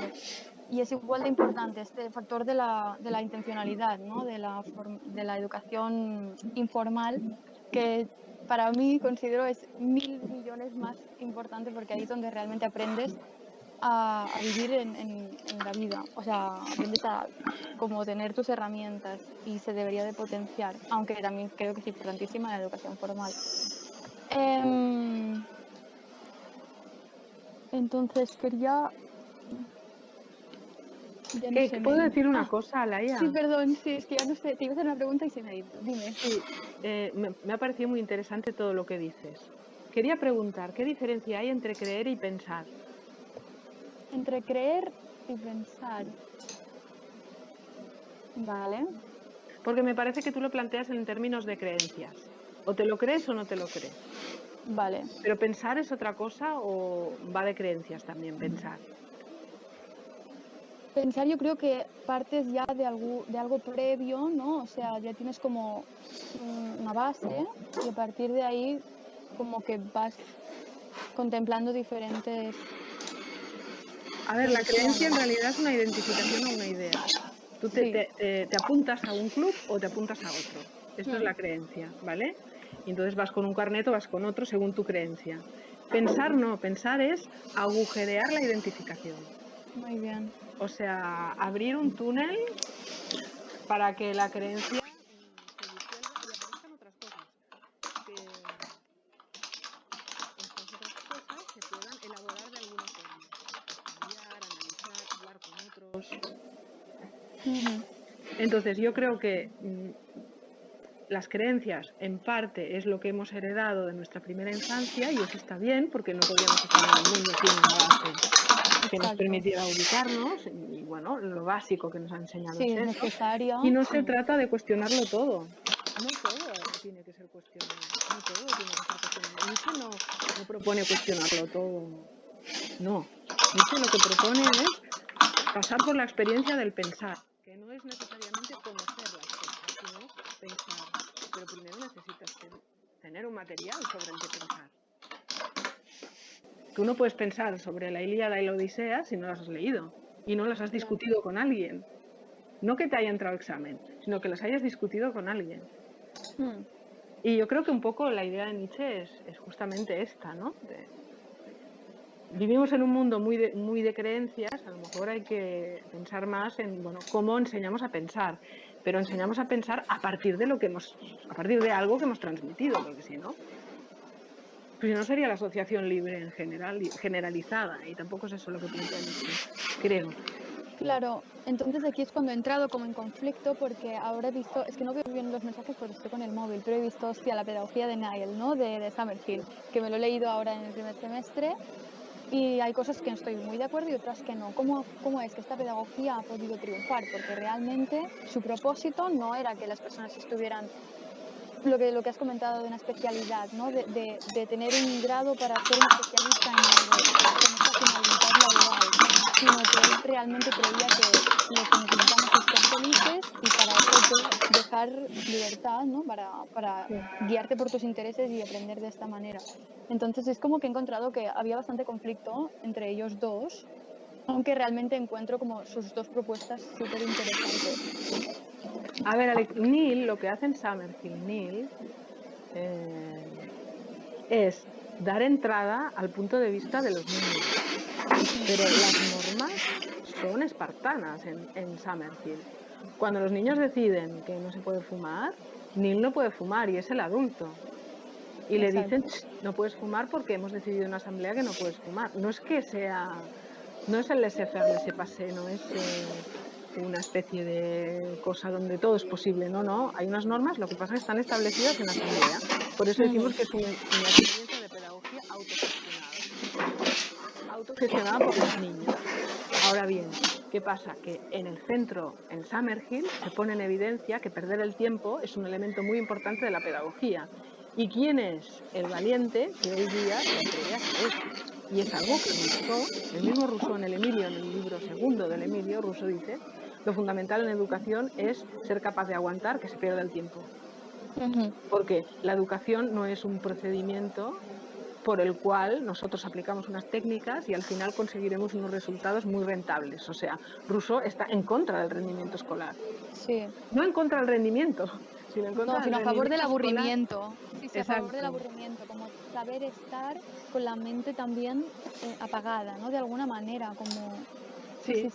Y es igual de importante este factor de la intencionalidad, ¿no? de la educación informal, que para mí considero es 1000 millones más importante, porque ahí es donde realmente aprendes a vivir en la vida. O sea, aprendes a como tener tus herramientas, y se debería de potenciar, aunque también creo que es importantísima la educación formal. Entonces quería... Ya no sé, ¿Puedo decir una cosa, Laia? Sí, perdón, sí, es que ya no sé, te iba a hacer una pregunta y se me ha ido. Dime. Sí, me ha parecido muy interesante todo lo que dices. Quería preguntar, ¿qué diferencia hay entre creer y pensar? Entre creer y pensar. Vale. Porque me parece que tú lo planteas en términos de creencias. O te lo crees o no te lo crees. Vale. ¿Pero pensar es otra cosa o va de creencias también pensar? Pensar yo creo que partes ya de algo previo, ¿no? O sea, ya tienes como una base y a partir de ahí como que vas contemplando diferentes... A ver, la creencia en realidad es una identificación a una idea. Tú te apuntas a un club o te apuntas a otro. Esto es la creencia, ¿vale? Y entonces vas con un carnet o vas con otro según tu creencia. Pensar no, pensar es agujerear la identificación. Muy bien. O sea, abrir un túnel para que la creencia se disuelva y aparezcan otras cosas. Que estas otras cosas se puedan elaborar de alguna forma. Estudiar, analizar, hablar con otros. Entonces yo creo que las creencias en parte es lo que hemos heredado de nuestra primera infancia y eso está bien porque no podríamos estar en el mundo sin una base que nos permitiera ubicarnos y bueno, lo básico que nos ha enseñado Sí, es eso. necesario. Y no se trata de cuestionarlo todo. No todo tiene que ser cuestionado. No todo tiene que ser cuestionado. Nietzsche no propone cuestionarlo todo. No. Nietzsche lo que propone es pasar por la experiencia del pensar, que no es necesariamente conocer las cosas, sino pensar. Pero primero necesitas tener un material sobre el que pensar. Tú no puedes pensar sobre la Ilíada y la Odisea si no las has leído y no las has discutido con alguien. No que te haya entrado examen, sino que las hayas discutido con alguien. Y yo creo que un poco la idea de Nietzsche es justamente esta, ¿no? Vivimos en un mundo muy de creencias, a lo mejor hay que pensar más en, bueno, cómo enseñamos a pensar, pero enseñamos a pensar a partir de algo que hemos transmitido, porque si no, pues si no sería la asociación libre en general, generalizada, y tampoco es eso lo que plantea Nietzsche, creo. Claro, entonces aquí es cuando he entrado como en conflicto porque ahora he visto, es que no veo bien los mensajes porque estoy con el móvil, pero he visto, hostia, la pedagogía de Niall, ¿no? De Summerfield, que me lo he leído ahora en el primer semestre y hay cosas que estoy muy de acuerdo y otras que no. ¿Cómo es que esta pedagogía ha podido triunfar? Porque realmente su propósito no era que las personas estuvieran, lo que has comentado de una especialidad, ¿no? De tener un grado para ser un especialista en algo con esta finalidad laboral, sino que él realmente creía que lo que necesitamos es ser felices y para eso dejar libertad, ¿no? Para guiarte por tus intereses y aprender de esta manera. Entonces es como que he encontrado que había bastante conflicto entre ellos dos, aunque realmente encuentro como sus dos propuestas súper interesantes. A ver, Neil, lo que hace en Summerfield, Neil, es dar entrada al punto de vista de los niños. Pero las normas son espartanas en Summerfield. Cuando los niños deciden que no se puede fumar, Neil no puede fumar y es el adulto. Y le dicen, no puedes fumar porque hemos decidido en una asamblea que no puedes fumar. No es que no es el laissez-faire, laissez-passer, no es una especie de cosa donde todo es posible. No, hay unas normas, lo que pasa es que están establecidas en la asamblea. Por eso decimos que es una experiencia de pedagogía autogestionada por los niños. Ahora bien, ¿qué pasa? Que en el centro, en Summerhill, se pone en evidencia que perder el tiempo es un elemento muy importante de la pedagogía. ¿Y quién es el valiente que hoy día se atreve a hacer eso? Y es algo que Rousseau, el mismo Rousseau en el Emilio, en el libro segundo del Emilio, Rousseau dice, lo fundamental en educación es ser capaz de aguantar que se pierda el tiempo. Porque la educación no es un procedimiento por el cual nosotros aplicamos unas técnicas y al final conseguiremos unos resultados muy rentables. O sea, Rousseau está en contra del rendimiento escolar. Sí. No en contra del rendimiento, sino en contra sino a favor del aburrimiento. Sí, a favor del aburrimiento, como saber estar con la mente también apagada, ¿no? De alguna manera, como... Sí.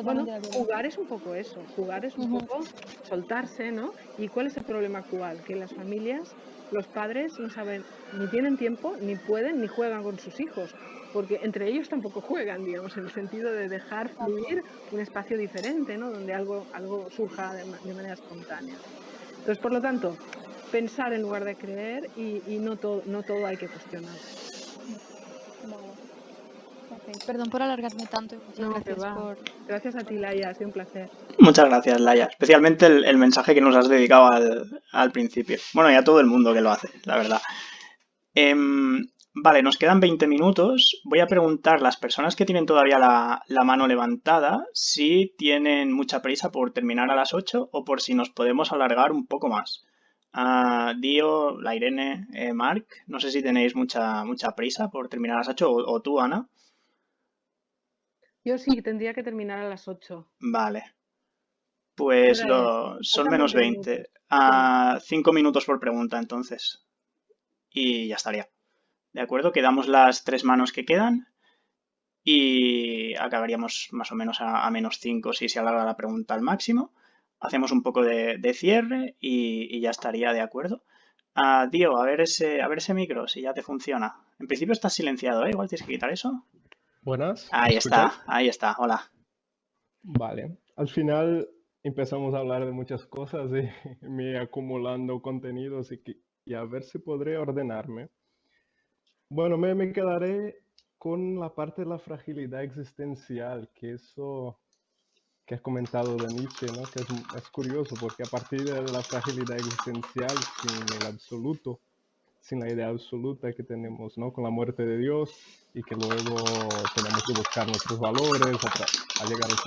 Bueno, jugar es un poco eso, jugar es un poco soltarse, ¿no? ¿Y cuál es el problema actual? Que las familias, los padres no saben, ni tienen tiempo, ni pueden, ni juegan con sus hijos, porque entre ellos tampoco juegan, digamos, en el sentido de dejar fluir un espacio diferente, ¿no? Donde algo surja de manera espontánea. Entonces, por lo tanto, pensar en lugar de creer y no todo hay que cuestionar. Okay. Perdón por alargarme tanto. Muchas gracias Gracias a ti, Laia, ha sido un placer. Muchas gracias, Laia. Especialmente el mensaje que nos has dedicado al principio. Bueno, y a todo el mundo que lo hace, la verdad. Vale, nos quedan 20 minutos. Voy a preguntar a las personas que tienen todavía la mano levantada si tienen mucha prisa por terminar a las 8 o por si nos podemos alargar un poco más. Dio, la Irene, Marc, no sé si tenéis mucha prisa por terminar a las 8 o tú, Ana. Yo sí, tendría que terminar a las 8. Vale. Pues son menos 20. 5 minutos por pregunta, entonces. Y ya estaría. ¿De acuerdo? Quedamos las 3 manos que quedan y acabaríamos más o menos a menos 5 si se alarga la pregunta al máximo. Hacemos un poco de cierre y ya estaría, ¿de acuerdo? Dio, a ver ese micro, si ya te funciona. En principio estás silenciado, ¿eh? Igual tienes que quitar eso. Buenas. Ahí está, hola. Vale, al final empezamos a hablar de muchas cosas y me acumulando contenidos y a ver si podré ordenarme. Bueno, me quedaré con la parte de la fragilidad existencial, que eso que has comentado de Nietzsche, ¿no? Que es curioso porque a partir de la fragilidad existencial, sin el absoluto, sin la idea absoluta que tenemos, ¿no? Con la muerte de Dios y que luego tenemos que buscar nuestros valores a llegar al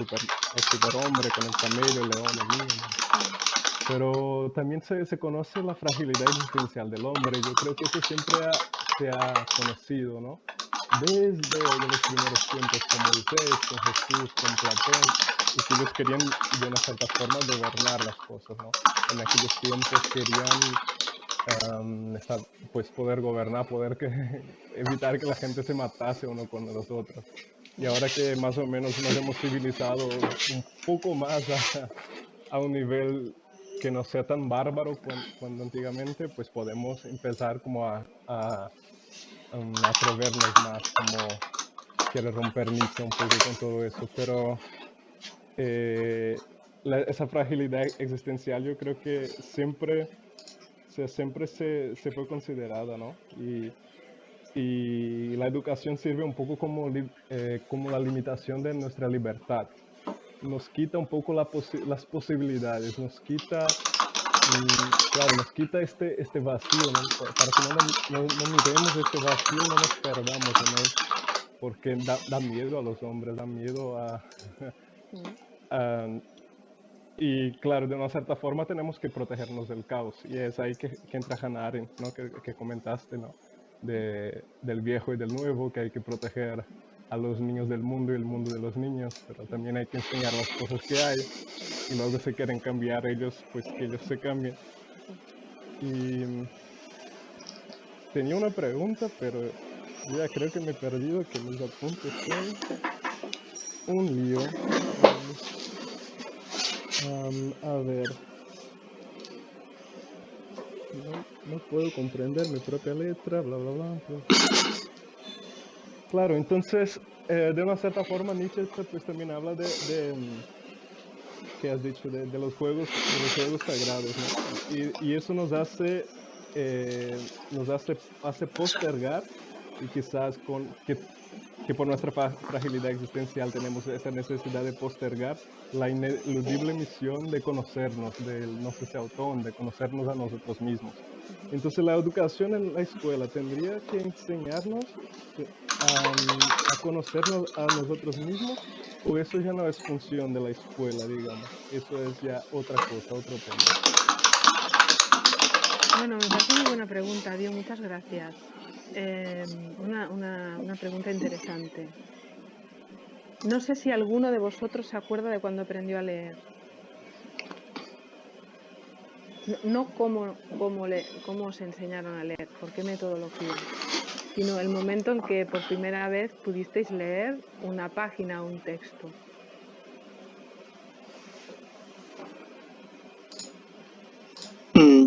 superhombre con el camello, el león, el niño. Pero también se conoce la fragilidad existencial del hombre. Yo creo que eso siempre se ha conocido, ¿no? Desde los primeros tiempos con Moisés, con Jesús, con Platón, y que ellos querían de una cierta forma gobernar las cosas, ¿no? En aquellos tiempos querían pues poder gobernar, evitar que la gente se matase uno con los otros. Y ahora que más o menos nos hemos civilizado un poco más a un nivel que no sea tan bárbaro cuando antiguamente, pues podemos empezar como a atrevernos más, como quiere romper Nietzsche un poco con todo eso. Pero esa fragilidad existencial yo creo que siempre se fue considerada, ¿no? Y la educación sirve un poco como la limitación de nuestra libertad. Nos quita un poco las posibilidades, nos quita este vacío, ¿no? Para que no miremos este vacío, no nos perdamos en él, porque da miedo a los hombres, da miedo y claro, de una cierta forma tenemos que protegernos del caos. Y es ahí que entra Hannah Arendt, ¿no? que comentaste, ¿no? Del viejo y del nuevo, que hay que proteger a los niños del mundo y el mundo de los niños, pero también hay que enseñar las cosas que hay. Y luego si quieren cambiar ellos, pues que ellos se cambien. Y tenía una pregunta, pero ya creo que me he perdido, que mis apuntes son un lío. A ver, no puedo comprender mi propia letra, bla, bla, bla. Claro, entonces, de una cierta forma, Nietzsche pues también habla que has dicho, de los juegos sagrados, ¿no? Y eso nos hace postergar, y quizás que por nuestra fragilidad existencial tenemos esa necesidad de postergar la ineludible misión de conocernos, de no sé si autón, de conocernos a nosotros mismos. Entonces la educación en la escuela tendría que enseñarnos a conocernos a nosotros mismos, o eso ya no es función de la escuela, digamos, eso es ya otra cosa, otro tema. Bueno, me parece una buena pregunta, Dio, muchas gracias. Una pregunta interesante. No sé si alguno de vosotros se acuerda de cuando aprendió a leer. No cómo os enseñaron a leer, por qué metodología, sino el momento en que por primera vez pudisteis leer una página o un texto.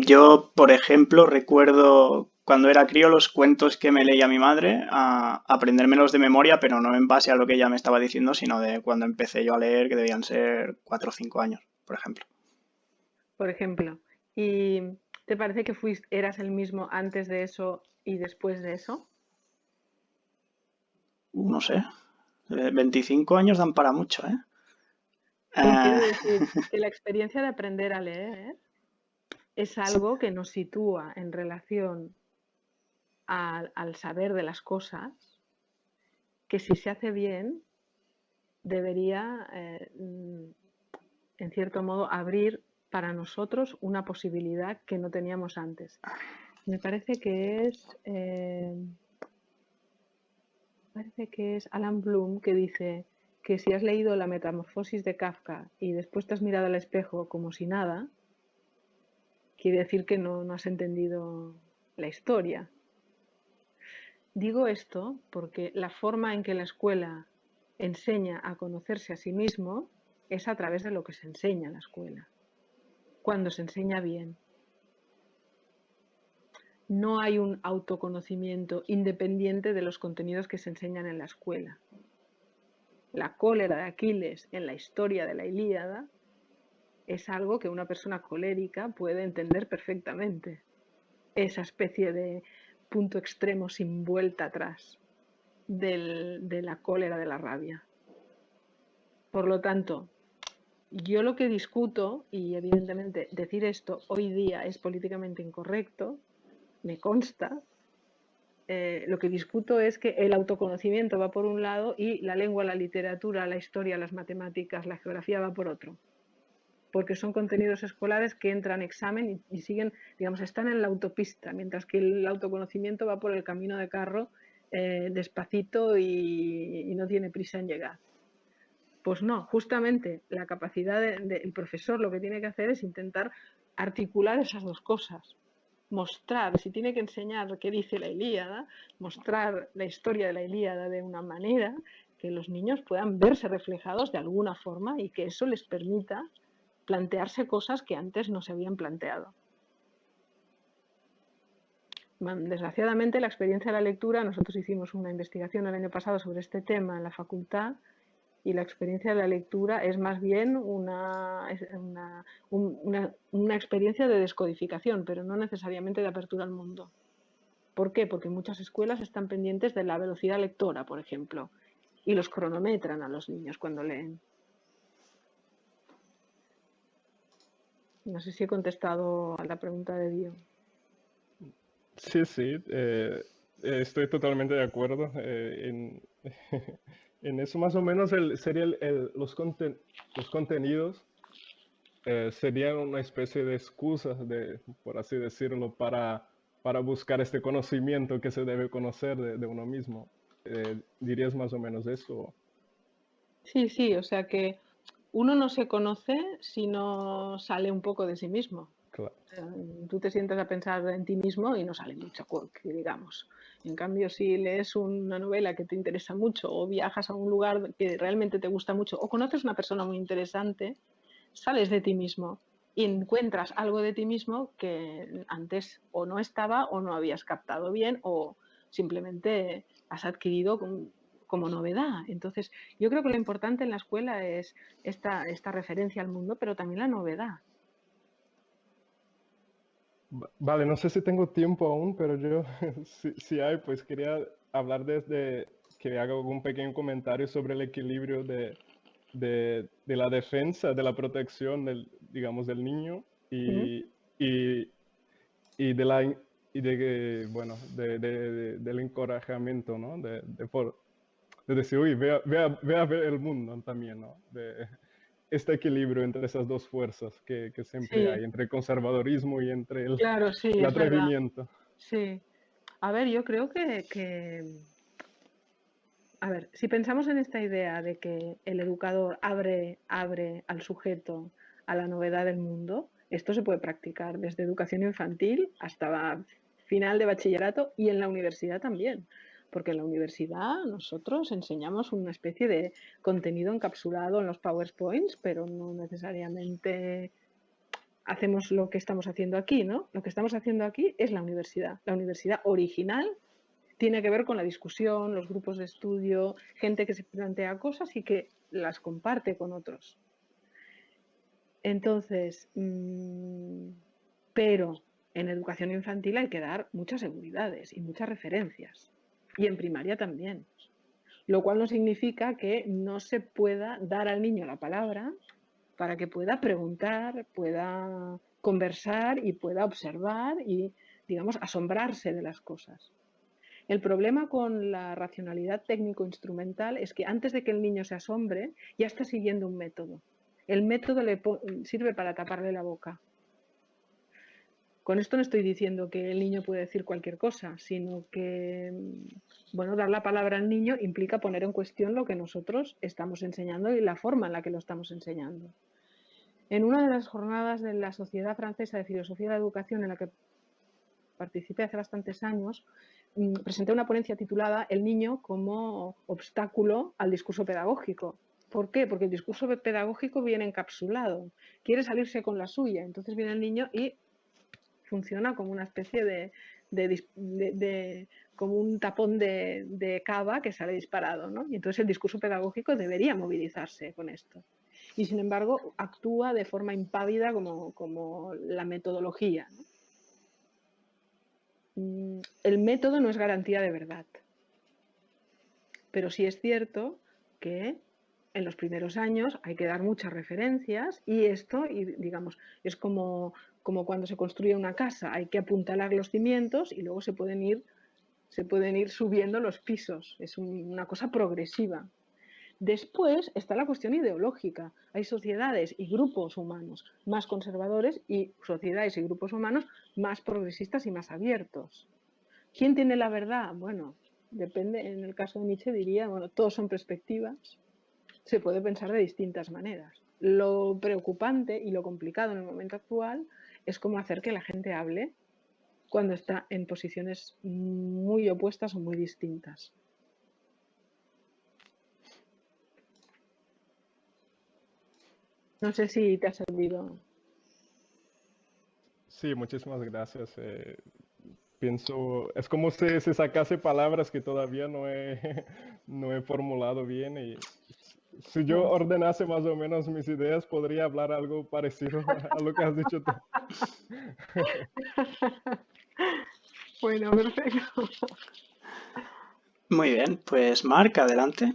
Yo, por ejemplo, recuerdo cuando era crío los cuentos que me leía mi madre, a aprendérmelos de memoria, pero no en base a lo que ella me estaba diciendo, sino de cuando empecé yo a leer, que debían ser 4 o 5 años, por ejemplo. Por ejemplo. ¿Y te parece que eras el mismo antes de eso y después de eso? No sé. 25 años dan para mucho, ¿eh? Quiero decir que la experiencia de aprender a leer es algo que nos sitúa en relación al saber de las cosas, que si se hace bien, debería, en cierto modo, abrir para nosotros una posibilidad que no teníamos antes. Me parece que es Alan Bloom que dice que si has leído La Metamorfosis de Kafka y después te has mirado al espejo como si nada, quiere decir que no has entendido la historia. Digo esto porque la forma en que la escuela enseña a conocerse a sí mismo es a través de lo que se enseña en la escuela, cuando se enseña bien. No hay un autoconocimiento independiente de los contenidos que se enseñan en la escuela. La cólera de Aquiles en la historia de la Ilíada es algo que una persona colérica puede entender perfectamente. Esa especie de punto extremo sin vuelta atrás de la cólera, de la rabia. Por lo tanto, yo lo que discuto, y evidentemente decir esto hoy día es políticamente incorrecto, me consta, lo que discuto es que el autoconocimiento va por un lado y la lengua, la literatura, la historia, las matemáticas, la geografía va por otro. Porque son contenidos escolares que entran en examen y siguen, digamos, están en la autopista, mientras que el autoconocimiento va por el camino de carro despacito y no tiene prisa en llegar. Pues no, justamente la capacidad del profesor lo que tiene que hacer es intentar articular esas dos cosas. Mostrar, si tiene que enseñar qué dice la Ilíada, mostrar la historia de la Ilíada de una manera que los niños puedan verse reflejados de alguna forma y que eso les permita plantearse cosas que antes no se habían planteado. Desgraciadamente, la experiencia de la lectura, nosotros hicimos una investigación el año pasado sobre este tema en la facultad y la experiencia de la lectura es más bien una experiencia de descodificación, pero no necesariamente de apertura al mundo. ¿Por qué? Porque muchas escuelas están pendientes de la velocidad lectora, por ejemplo, y los cronometran a los niños cuando leen. No sé si he contestado a la pregunta de Dio. Sí, estoy totalmente de acuerdo en eso. Más o menos los contenidos serían una especie de excusa, por así decirlo, para buscar este conocimiento que se debe conocer de uno mismo. ¿Dirías más o menos eso? Sí, o sea que uno no se conoce si no sale un poco de sí mismo. Claro. Tú te sientas a pensar en ti mismo y no sale mucho, que digamos. En cambio, si lees una novela que te interesa mucho o viajas a un lugar que realmente te gusta mucho o conoces una persona muy interesante, sales de ti mismo y encuentras algo de ti mismo que antes o no estaba o no habías captado bien o simplemente has adquirido como novedad. Entonces, yo creo que lo importante en la escuela es esta referencia al mundo, pero también la novedad. Vale, no sé si tengo tiempo aún, pero yo, si hay, pues quería hablar que haga un pequeño comentario sobre el equilibrio de la defensa, de la protección del niño y del encorajamiento, ¿no? De decir, uy, ve a ver el mundo también, ¿no? Este equilibrio entre esas dos fuerzas que siempre hay, entre el conservadorismo y entre el atrevimiento. Sí. A ver, yo creo a ver, si pensamos en esta idea de que el educador abre al sujeto a la novedad del mundo, esto se puede practicar desde educación infantil hasta final de bachillerato y en la universidad también. Porque en la universidad nosotros enseñamos una especie de contenido encapsulado en los PowerPoints, pero no necesariamente hacemos lo que estamos haciendo aquí, ¿no? Lo que estamos haciendo aquí es la universidad. La universidad original tiene que ver con la discusión, los grupos de estudio, gente que se plantea cosas y que las comparte con otros. Entonces, pero en educación infantil hay que dar muchas seguridades y muchas referencias. Y en primaria también. Lo cual no significa que no se pueda dar al niño la palabra para que pueda preguntar, pueda conversar y pueda observar y, digamos, asombrarse de las cosas. El problema con la racionalidad técnico-instrumental es que antes de que el niño se asombre, ya está siguiendo un método. El método le sirve para taparle la boca. Con esto no estoy diciendo que el niño puede decir cualquier cosa, sino que, bueno, dar la palabra al niño implica poner en cuestión lo que nosotros estamos enseñando y la forma en la que lo estamos enseñando. En una de las jornadas de la Sociedad Francesa de Filosofía de la Educación en la que participé hace bastantes años, presenté una ponencia titulada El niño como obstáculo al discurso pedagógico. ¿Por qué? Porque el discurso pedagógico viene encapsulado, quiere salirse con la suya, entonces viene el niño y funciona como una especie como un tapón de cava que sale disparado, ¿no? Y entonces el discurso pedagógico debería movilizarse con esto. Y sin embargo actúa de forma impávida como la metodología, ¿no? El método no es garantía de verdad, pero sí es cierto que en los primeros años hay que dar muchas referencias y esto, digamos, es como cuando se construye una casa, hay que apuntalar los cimientos y luego se pueden ir subiendo los pisos, es una cosa progresiva. Después está la cuestión ideológica. Hay sociedades y grupos humanos más conservadores y sociedades y grupos humanos más progresistas y más abiertos. ¿Quién tiene la verdad? Bueno, depende. En el caso de Nietzsche diría, bueno, todos son perspectivas. Se puede pensar de distintas maneras. Lo preocupante y lo complicado en el momento actual es cómo hacer que la gente hable cuando está en posiciones muy opuestas o muy distintas. No sé si te ha servido. Sí, muchísimas gracias. Pienso, es como si sacase palabras que todavía no he formulado bien y si yo ordenase más o menos mis ideas, podría hablar algo parecido a lo que has dicho tú. Bueno, perfecto. Muy bien, pues Marc, adelante.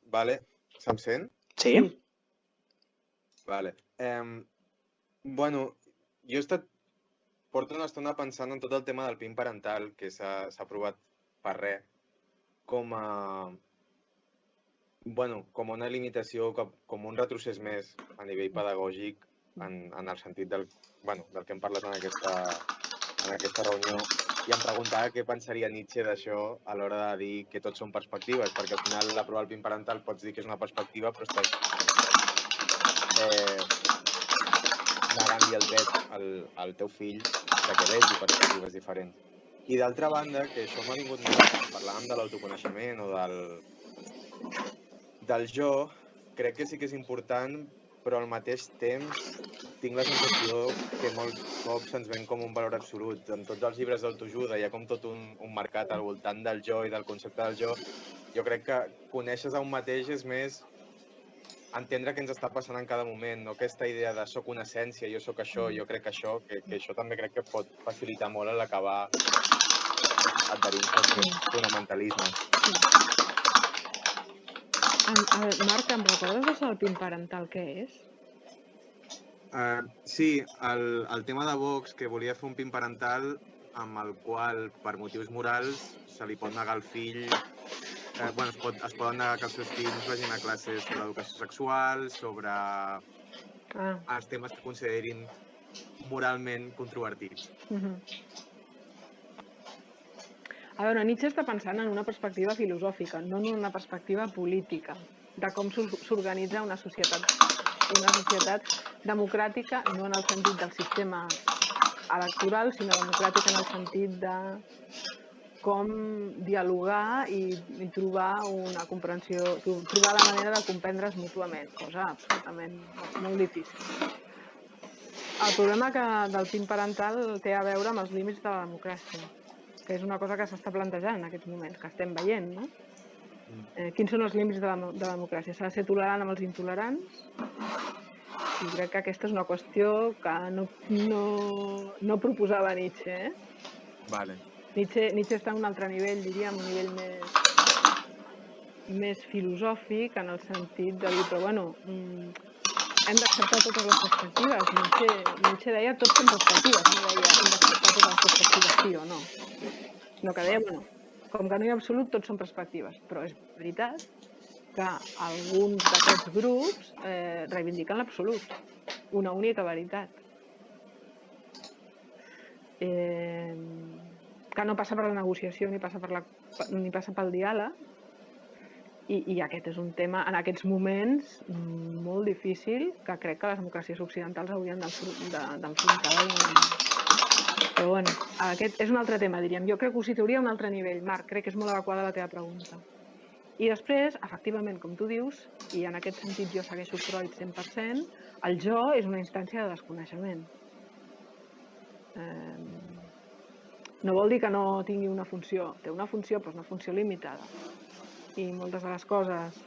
Vale, se'm sent? Sí. Vale. Bueno, jo porto una estona pensant en tot el tema del PIN parental que s'ha aprovat per res com una limitació, com un retrocés més a nivell pedagògic en el sentit del que hem parlat en aquesta reunió i em preguntava què pensaria Nietzsche d'això a l'hora de dir que tots són perspectives, perquè al final aprovar el PIN parental pots dir que és una perspectiva però estàs negant-li el dret al teu fill que vegi perspectives diferents. I d'altra banda, que això m'ha vingut molt, parlàvem de l'autoconeixement o del jo, crec que sí que és important, però al mateix temps tinc la sensació que molts cops se'ns ven com un valor absolut. En tots els llibres d'autoajuda hi ha com tot un mercat al voltant del jo i del concepte del jo. Jo crec que conèixer a un mateix és més entendre què ens està passant en cada moment, no aquesta idea de soc una essència, jo soc això, jo crec això, que això també crec que pot facilitar molt l'acabar adherint als fonamentalismes. Marc, em recordes això del PIN parental, què és? Sí, el tema de Vox, que volia fer un PIN parental amb el qual, per motius morals, se li pot negar al fill... es poden negar que els seus fills vagin a classes sobre educació sexual, sobre els temes que considerin moralment controvertits. A veure, Nietzsche està pensant en una perspectiva filosòfica, no en una perspectiva política, de com s'organitza una societat democràtica, no en el sentit del sistema electoral, sinó democràtica en el sentit de com dialogar i trobar una comprensió, trobar la manera de comprendre's mútuament, cosa absolutament molt difícil. El problema del PIN parental té a veure amb els límits de la democràcia, que és una cosa que s'està plantejant en aquests moments, que estem veient, no? Quins són els límits de la democràcia? S'ha de ser tolerant amb els intolerants? I crec que aquesta és una qüestió que no proposava Nietzsche, eh? Vale. Nietzsche està a un altre nivell, diríem, un nivell més filosòfic, en el sentit de dir, però bueno, hem d'acceptar totes les perspectives. Nietzsche deia tots són perspectives, no deia hem d'acceptar totes les perspectives, sí o no. Sinó que deia, bueno, com que no hi ha absolut, tots són perspectives, però és veritat que alguns d'aquests grups reivindiquen l'absolut, una única veritat. Que no passa per la negociació ni passa pel diàleg, i aquest és un tema, en aquests moments, molt difícil, que crec que les democràcies occidentals haurien d'enfrontar. Però bueno, aquest és un altre tema, diríem. Jo crec que ho situaria a un altre nivell. Marc, crec que és molt adequada la teva pregunta. I després, efectivament, com tu dius, i en aquest sentit jo segueixo Freud 100%, el jo és una instància de desconeixement. No vol dir que no tingui una funció. Té una funció, però és una funció limitada. I moltes de les coses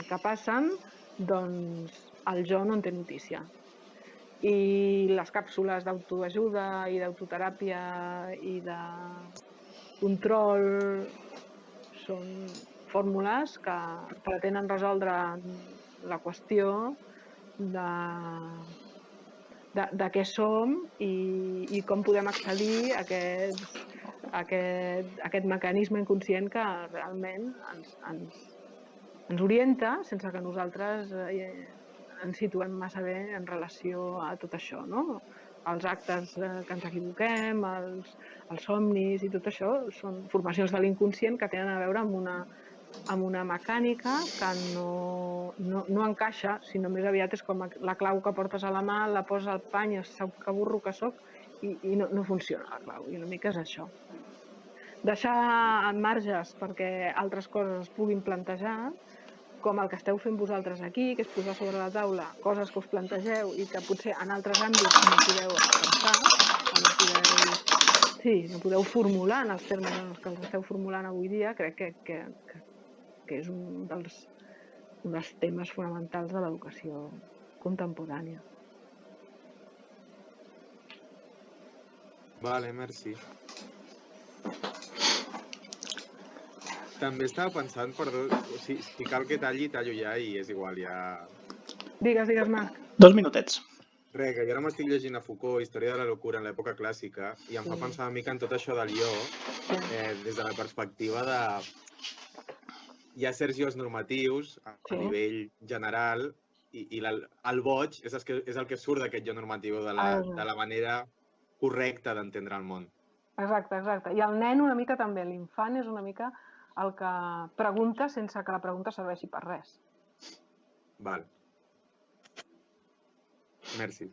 que passen, doncs el jo no en té notícia. I les càpsules d'autoajuda i d'autoteràpia i de control són fórmules que pretenen resoldre la qüestió de què som i com podem accedir a aquest mecanisme inconscient que realment ens orienta sense que nosaltres ens situem massa bé en relació a tot això, no? Els actes que ens equivoquem, els somnis i tot això són formacions de l'inconscient que tenen a veure amb una mecànica que no encaixa, sinó més aviat és com la clau que portes a la mà, la poses al pany, sap que burro que soc, i no funciona la clau, i una mica és això. Deixar marges perquè altres coses es puguin plantejar, com el que esteu fent vosaltres aquí, que és posar sobre la taula coses que us plantegeu i que potser en altres àmbits no podeu expressar, no podeu formular en els termes en els que els esteu formulant avui dia, crec que és un dels temes fonamentals de l'educació contemporània. Vale, merci. També estava pensant, perdó, si cal que tallo ja i és igual, ja... Digues, Marc. 2 minutets. Res, que jo ara m'estic llegint a Foucault, Història de la locura en l'època clàssica, i em fa pensar una mica en tot això del jo, des de la perspectiva de... Hi ha certs jos normatius a nivell general, i el boig és el que surt d'aquest jo normatiu, de la manera correcta d'entendre el món. Exacte. I el nen una mica també, l'infant és una mica el que pregunta sense que la pregunta serveixi per res. Val. Merci.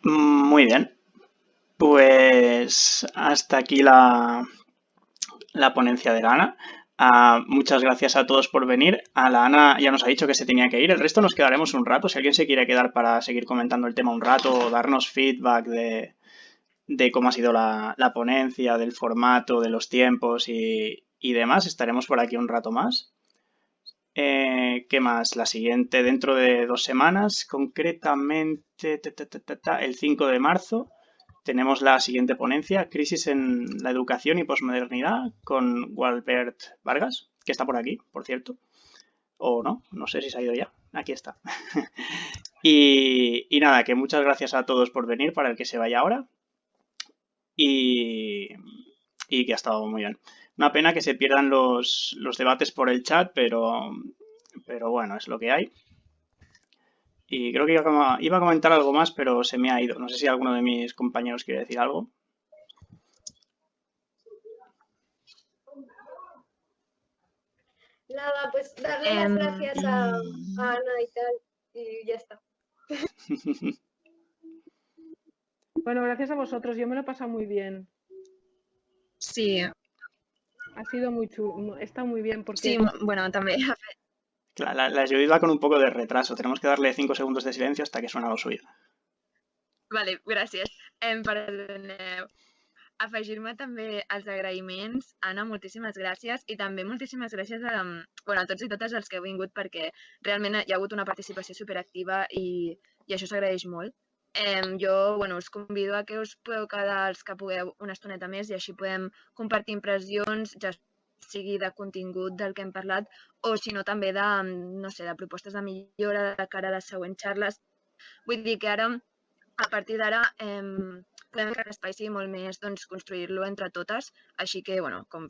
Muy bien. Pues hasta aquí la ponencia de la Ana. Muchas gracias a todos por venir. A la Ana ya nos ha dicho que se tenía que ir. El resto nos quedaremos un rato. Si alguien se quiere quedar para seguir comentando el tema un rato o darnos feedback de cómo ha sido la ponencia, del formato, de los tiempos y demás, estaremos por aquí un rato más. ¿Qué más? La siguiente dentro de 2 semanas, concretamente el 5 de marzo, tenemos la siguiente ponencia, Crisis en la educación y posmodernidad, con Gualbert Vargas, que está por aquí, por cierto. O no sé si se ha ido ya. Aquí está. Y nada, que muchas gracias a todos por venir, para el que se vaya ahora. Y que ha estado muy bien. Una pena que se pierdan los debates por el chat, pero bueno, es lo que hay. Y creo que iba a comentar algo más, pero se me ha ido. No sé si alguno de mis compañeros quiere decir algo. Nada, pues darle las gracias a Ana y tal, y ya está. Bueno, gracias a vosotros, yo me lo he pasado muy bien. Sí. Ha sido muy chulo, está muy bien porque... Sí, bueno, també. La Judit va con un poco de retraso. Tenemos que darle 5 segundos de silencio hasta que suena lo suyo. Vale, gràcies. Perdoneu. Afegir-me també als agraïments. Anna, moltíssimes gràcies i també moltíssimes gràcies a tots i totes els que heu vingut perquè realment hi ha hagut una participació superactiva i això s'agraeix molt. Jo us convido a que us podeu quedar els que pugueu una estoneta més i així podem compartir impressions, ja sigui de contingut del que hem parlat o si no també de, no sé, de propostes de millora de cara a les següents xarles. Vull dir que ara, a partir d'ara, podem que l'espai sigui molt més construir-lo entre totes, així que, com